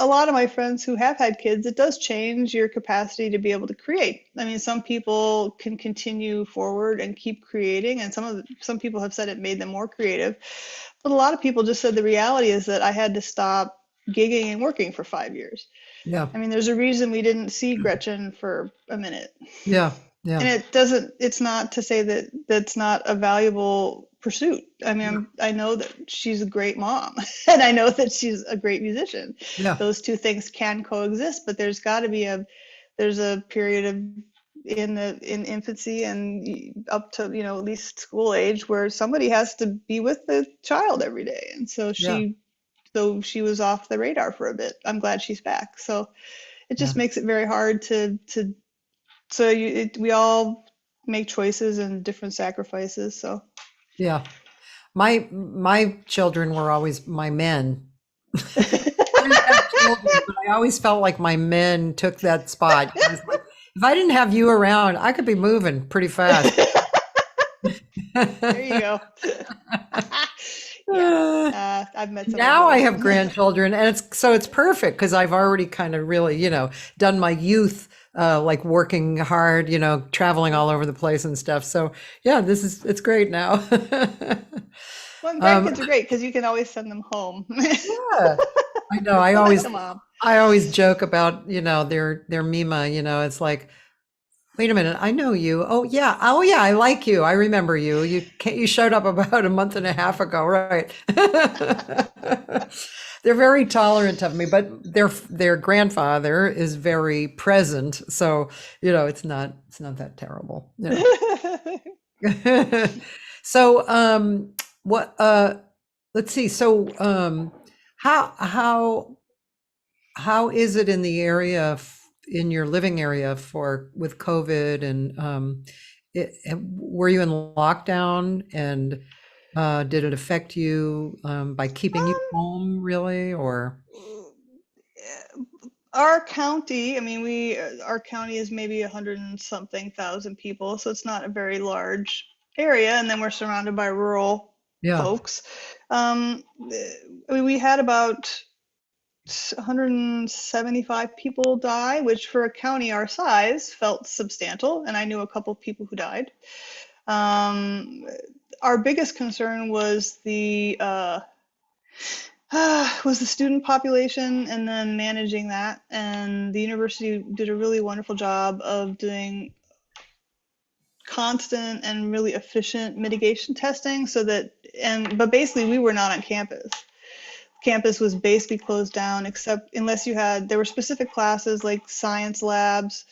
lot of my friends who have had kids, it does change your capacity to be able to create. I mean, some people can continue forward and keep creating, and some people have said it made them more creative, but a lot of people just said the reality is that I had to stop gigging and working for 5 years. Yeah. I mean, there's a reason we didn't see Gretchen for a minute. Yeah. Yeah. And it's not to say that that's not a valuable pursuit. I mean, I know that she's a great mom and I know that she's a great musician. Yeah. Those two things can coexist, but there's got to be there's a period of in infancy and up to, you know, at least school age where somebody has to be with the child every day. And so so she was off the radar for a bit. I'm glad she's back. So it just makes it very hard we all make choices and different sacrifices. So. Yeah. My children were always my men. I didn't have children, but I always felt like my men took that spot. I was like, if I didn't have you around, I could be moving pretty fast. There you go. Yeah, I've met some of Now I those. have grandchildren, and it's perfect because I've already kind of really, done my youth, like working hard, traveling all over the place and stuff. So yeah, it's great now. Well, grandkids are great because you can always send them home. Yeah, I know. Go back to mom. I always joke about, their Mima, it's like, wait a minute, I know you. Oh yeah, I like you. I remember you. You showed up about a month and a half ago, right? They're very tolerant of me, but their grandfather is very present, so it's not that terrible. So what let's see. So how is it in the area, in your living area with COVID, and were you in lockdown, and did it affect you by keeping you home, really, or? Our county, I mean, our county is maybe 100 and something thousand people, so it's not a very large area, and then we're surrounded by rural Yeah. folks. I mean, we had about 175 people die, which for a county our size felt substantial, and I knew a couple of people who died. Our biggest concern was the student population, and then managing that. And the university did a really wonderful job of doing constant and really efficient mitigation testing, but basically we were not on campus. Campus was basically closed down, except there were specific classes like science labs,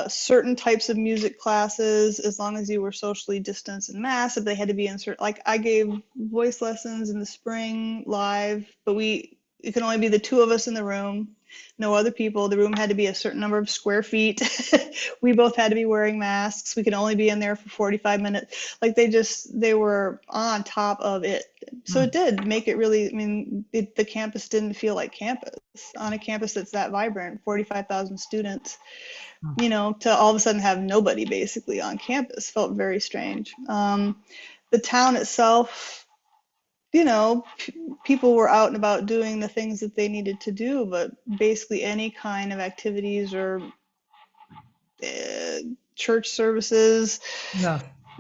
certain types of music classes, as long as you were socially distanced and masked. If they had to be like I gave voice lessons in the spring live, but it can only be the two of us in the room, no other people. The room had to be a certain number of square feet. We both had to be wearing masks. We could only be in there for 45 minutes. Like they were on top of it. So it did make it really, I mean, the campus didn't feel like campus. On a campus that's that vibrant, 45,000 students, to all of a sudden have nobody basically on campus felt very strange. The town itself, people were out and about doing the things that they needed to do, but basically any kind of activities or church services,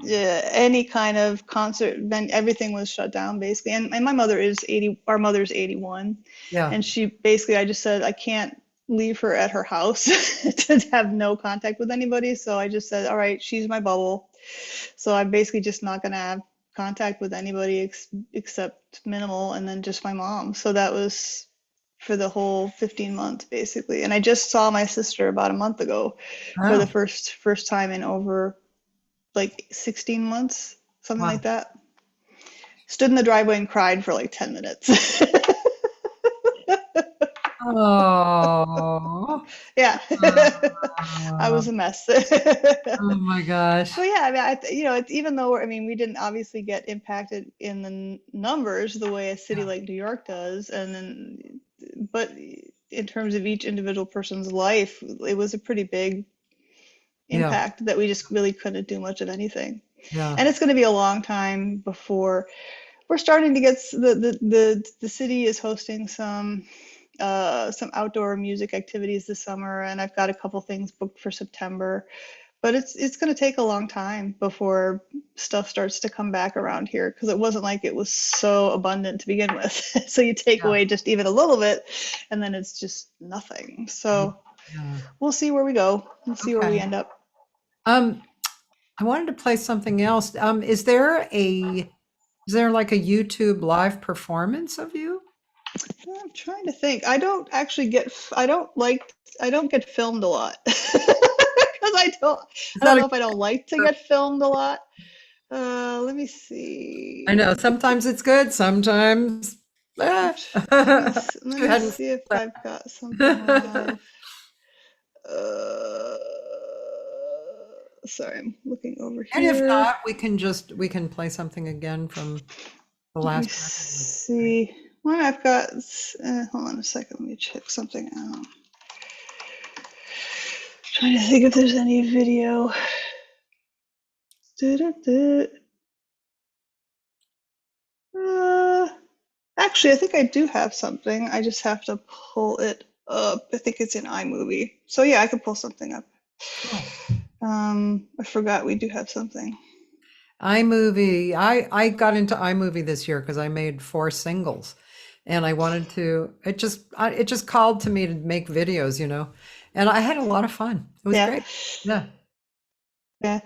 any kind of concert, then everything was shut down basically. And my mother is 80, our mother's 81. Yeah. And she basically, I just said, I can't leave her at her house to have no contact with anybody. So I just said, all right, she's my bubble. So I'm basically just not going to have contact with anybody except minimal, and then just my mom. So that was for the whole 15 months basically. And I just saw my sister about a month ago for the first time in over like 16 months, something like that. Stood in the driveway and cried for like 10 minutes. Oh. Yeah. I was a mess. Oh my gosh. So yeah, I mean, it's, even though we didn't obviously get impacted in the numbers the way a city like New York does, but in terms of each individual person's life, it was a pretty big impact that we just really couldn't do much of anything. Yeah. And it's going to be a long time before we're starting to get the city is hosting some outdoor music activities this summer, and I've got a couple things booked for September, but it's going to take a long time before stuff starts to come back around here, because it wasn't like it was so abundant to begin with. So you take away just even a little bit, and then it's just nothing. So we'll see where we go. We'll see where we end up. I wanted to play something else. Is there like a YouTube live performance of you? I'm trying to think. I don't get filmed a lot. Because I don't know if I don't like to get filmed a lot. Let me see. I know sometimes it's good, sometimes. Let me see if I've got something live. Sorry, I'm looking over And if here. not, we can play something again from the Let me last record. see. Well, I've got, hold on a second, let me check something out. Trying to think if there's any video. Actually, I think I do have something. I just have to pull it up. I think it's in iMovie. So yeah, I can pull something up. I forgot we do have something. iMovie. I got into iMovie this year because I made 4 singles, and I wanted to. It just called to me to make videos, and I had a lot of fun. It was Yeah. great. Yeah. Yeah.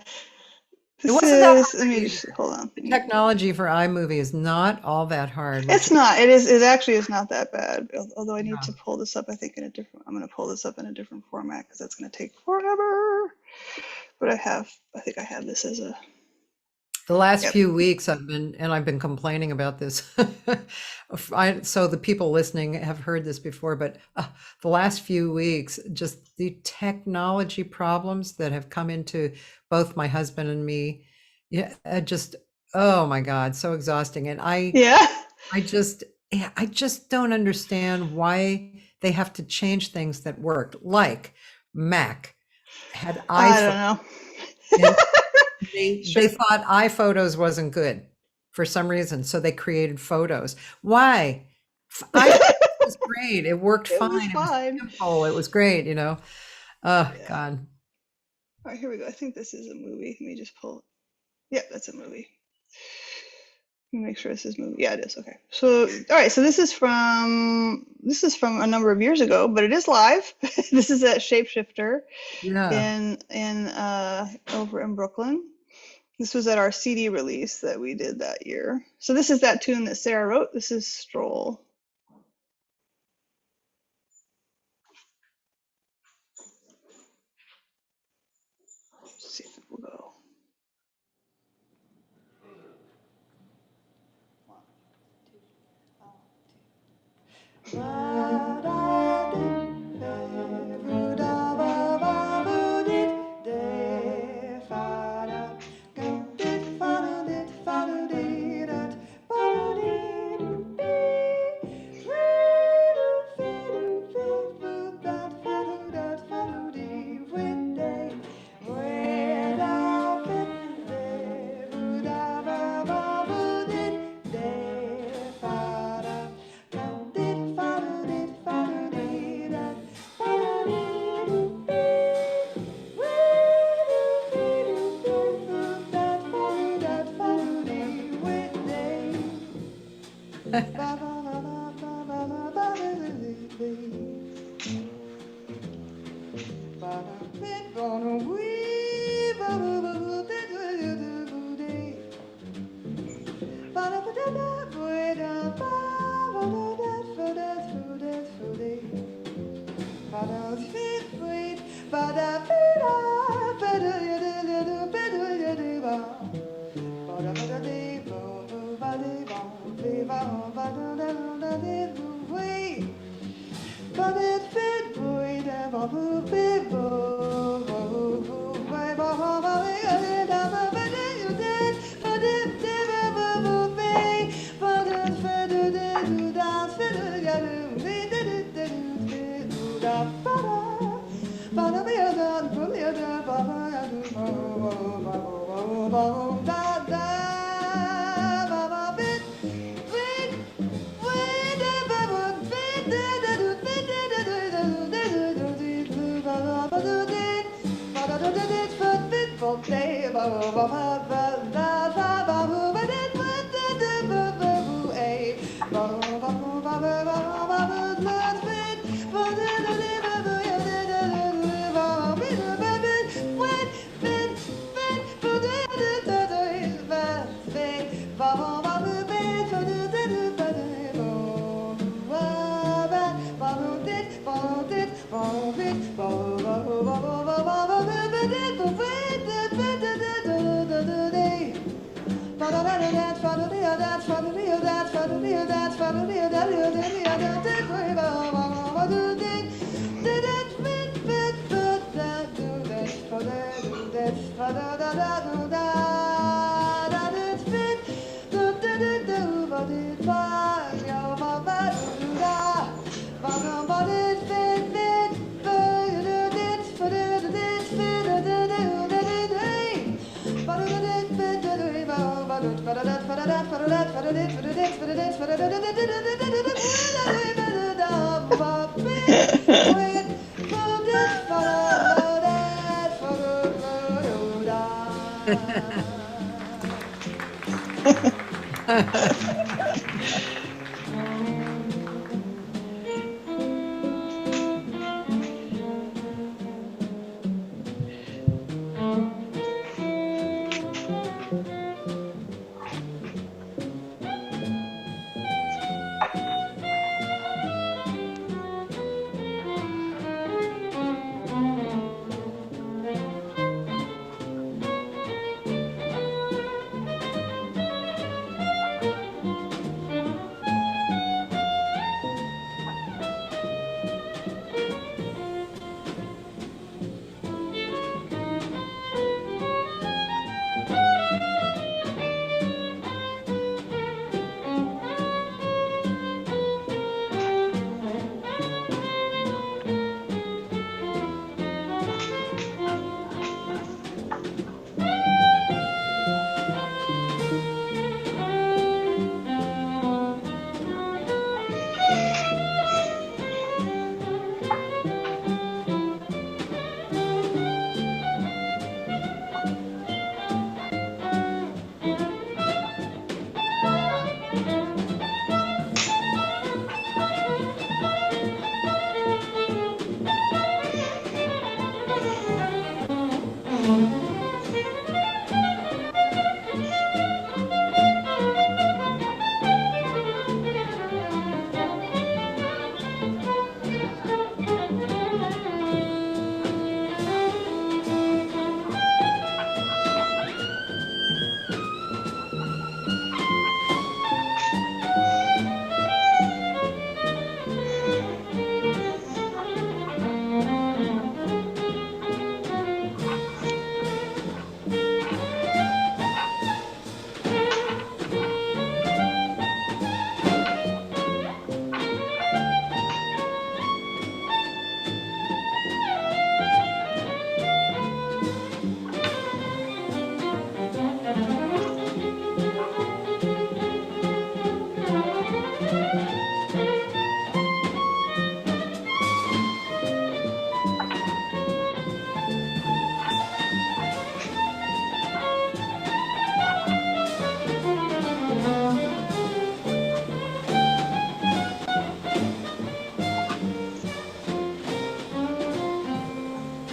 It wasn't that hard Let me either. just hold on. The technology for iMovie is not all that hard. It's not. It actually is not that bad. Although I need Yeah. to pull this up, I think in a different. I'm going to pull this up in a different format because that's going to take forever. But I think I have this as a. The last Yep. few weeks I've been complaining about this. So the people listening have heard this before, but the last few weeks, just the technology problems that have come into both my husband and me, yeah, oh my God, so exhausting. And Yeah. I just don't understand why they have to change things that worked, like Mac had I don't know. and they thought iPhotos wasn't good for some reason, so they created Photos. Why? iPhotos was great. It worked It fine. was It was fine. simple. It was great, Oh Yeah. God. All right, here we go. I think this is a movie. Let me just pull. Yeah, that's a movie. Let me make sure this is movie. Yeah, it is. Okay. So, all right. So this is from a number of years ago, but it is live. This is at Shapeshifter Yeah. in over in Brooklyn. This was at our CD release that we did that year. So this is that tune that Sara wrote. This is Stroll. Let's see if it will go.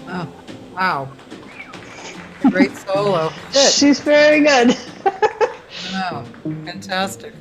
Oh, wow. A great solo. Good. She's very good. Wow. Fantastic.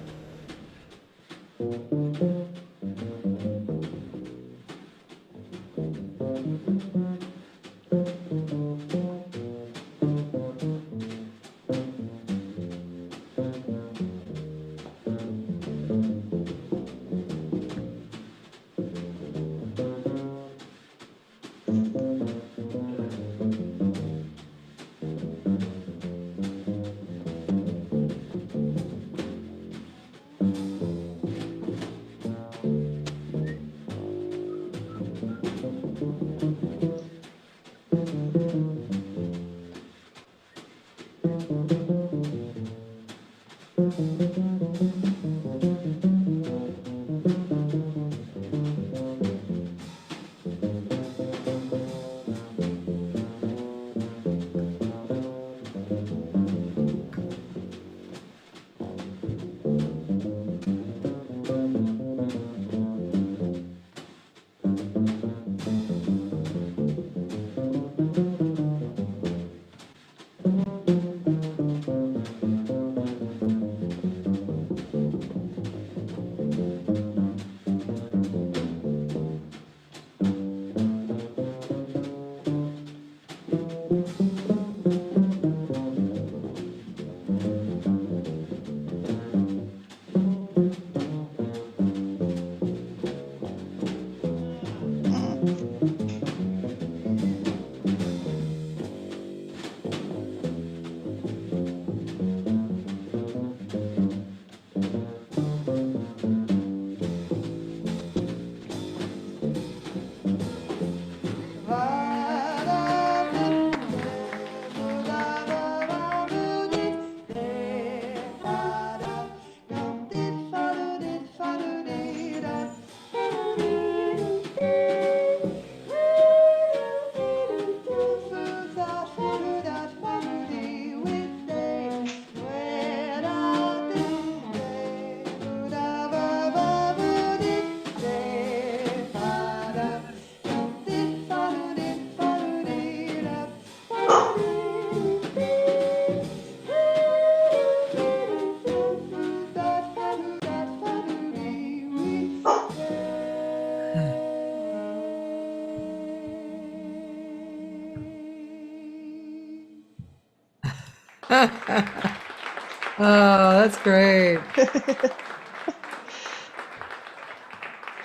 Oh, that's great.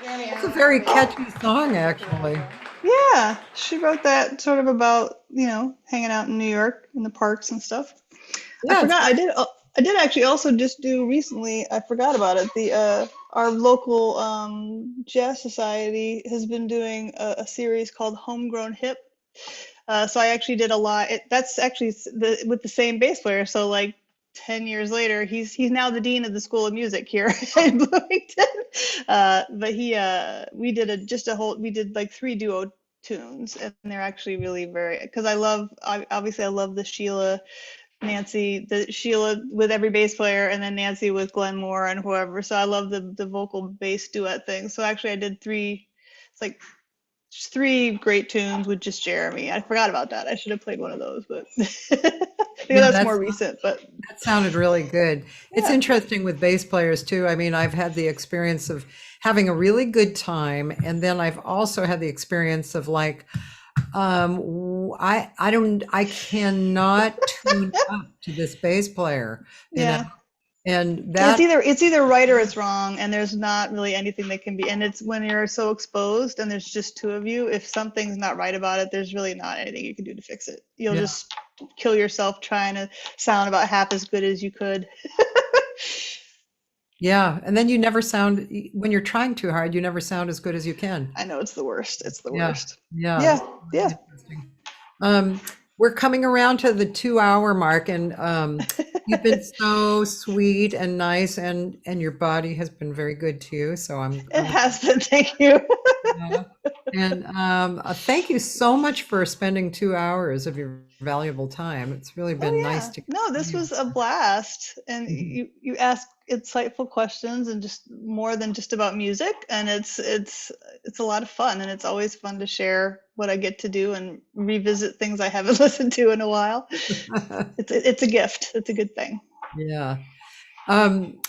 Jeremy, It's a very catchy song, actually. yeah, she wrote that sort of about, hanging out in New York in the parks and stuff. I Yeah, it's forgot. very, I did actually also just do recently. I forgot about it. The our local jazz society has been doing a series called Homegrown Hip. So I actually did a lot. That's actually with the same bass player. So like 10 years later, he's now the dean of the School of Music here in Bloomington. But we did like 3 duo tunes, and they're actually really very, because obviously I love the Sheila with every bass player, and then Nancy with Glenn Moore and whoever. So I love the vocal bass duet thing. So actually I did it's like 3 great tunes with just Jeremy. I forgot about that. I should have played one of those, but no, that's more recent. But that sounded really good. It's yeah, interesting with bass players too. I mean, I've had the experience of having a really good time, and then I've also had the experience of like, I cannot tune up to this bass player, you know, yeah. and Yeah, that, it's either right or it's wrong, and there's not really anything that can be. And it's when you're so exposed and there's just 2 of you. If something's not right about it, there's really not anything you can do to fix it. You'll yeah, just kill yourself trying to sound about half as good as you could. yeah. And then you never sound, when you're trying too hard, you never sound as good as you can. I know it's the worst. It's the Yeah, worst. yeah. Yeah, That's yeah. really interesting. We're coming around to the 2 hour mark, and you've been so sweet and nice, and your body has been very good to you. So It has been. Thank you. yeah. And thank you so much for spending 2 hours of your valuable time. It's really Oh been nice yeah. to. No, this was a blast. And Mhm. you ask insightful questions, and just more than just about music, and it's a lot of fun, and it's always fun to share what I get to do and revisit things I haven't listened to in a while. It's a gift. It's a good thing. Yeah. Um,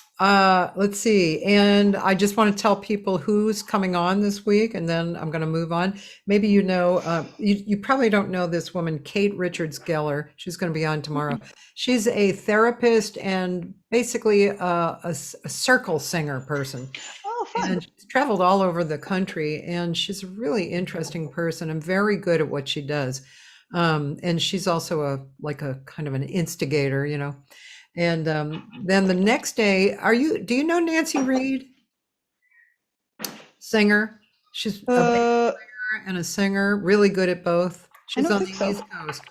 let's see. And I just want to tell people who's coming on this week, and then I'm going to move on. Maybe you probably don't know this woman, Kate Richards Geller. She's going to be on tomorrow. She's a therapist and basically a circle singer person. Oh, fun. And she's traveled all over the country, and she's a really interesting person and very good at what she does. And she's also a kind of an instigator, you know. And then the next day, do you know Nancy Reed, singer? She's a bass Uh, player and a singer, really good at both. I She's don't on think the so. East Coast.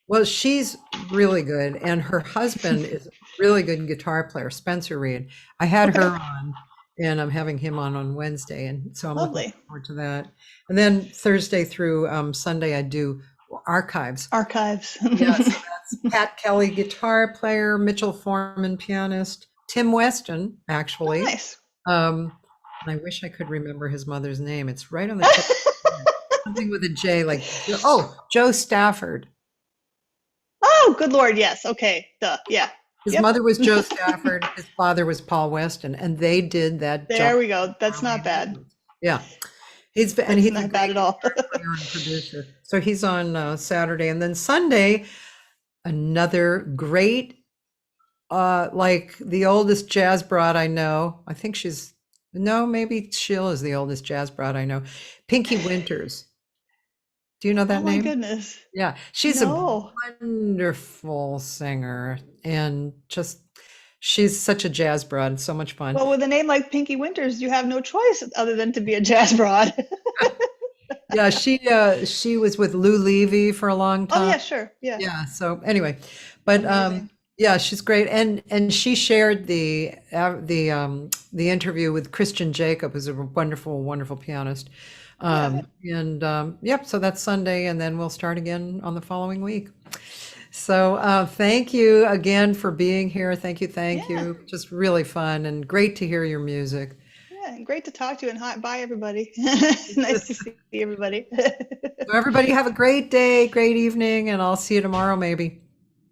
Well, she's really good, and her husband is a really good guitar player, Spencer Reed. I had her Okay. on, and I'm having him on Wednesday, and so I'm looking Lovely. forward to that. And then Thursday through Sunday, I do archives. Archives. Yeah, so that's Pat Kelly, guitar player, Mitchell Foreman, pianist, Tim Weston, Oh, actually. nice. And I wish I could remember his mother's name. It's right on the tip. Something with a J, like, oh, Joe Stafford. Oh, good Lord. Yes. Okay. Duh. Yeah. His Yep. mother was Joe Stafford. His father was Paul Weston, and they did that There job. we go. That's not bad. Yeah, he's That's a not bad great at all. guitar player and producer. So he's on Saturday, and then Sunday, another great, like the oldest jazz broad I know. I think no, maybe Sheila's the oldest jazz broad I know. Pinky Winters. Do you know Oh that my name? goodness. Yeah, she's a No. wonderful singer, and she's such a jazz broad, so much fun. Well, with a name like Pinky Winters, you have no choice other than to be a jazz broad. Yeah, she was with Lou Levy for a long Oh time. yeah, sure. Yeah. Yeah, so anyway, but Amazing. yeah, she's great, and she shared the interview with Christian Jacob, who's a wonderful pianist. Yeah. Yep, so that's Sunday, and then we'll start again on the following week. So thank you again for being here. Thank Yeah. you. Just really fun and great to hear your music. Yeah. And great to talk to you, and hi, bye everybody. Nice to see everybody. So everybody have a great day, great evening, and I'll see you tomorrow maybe.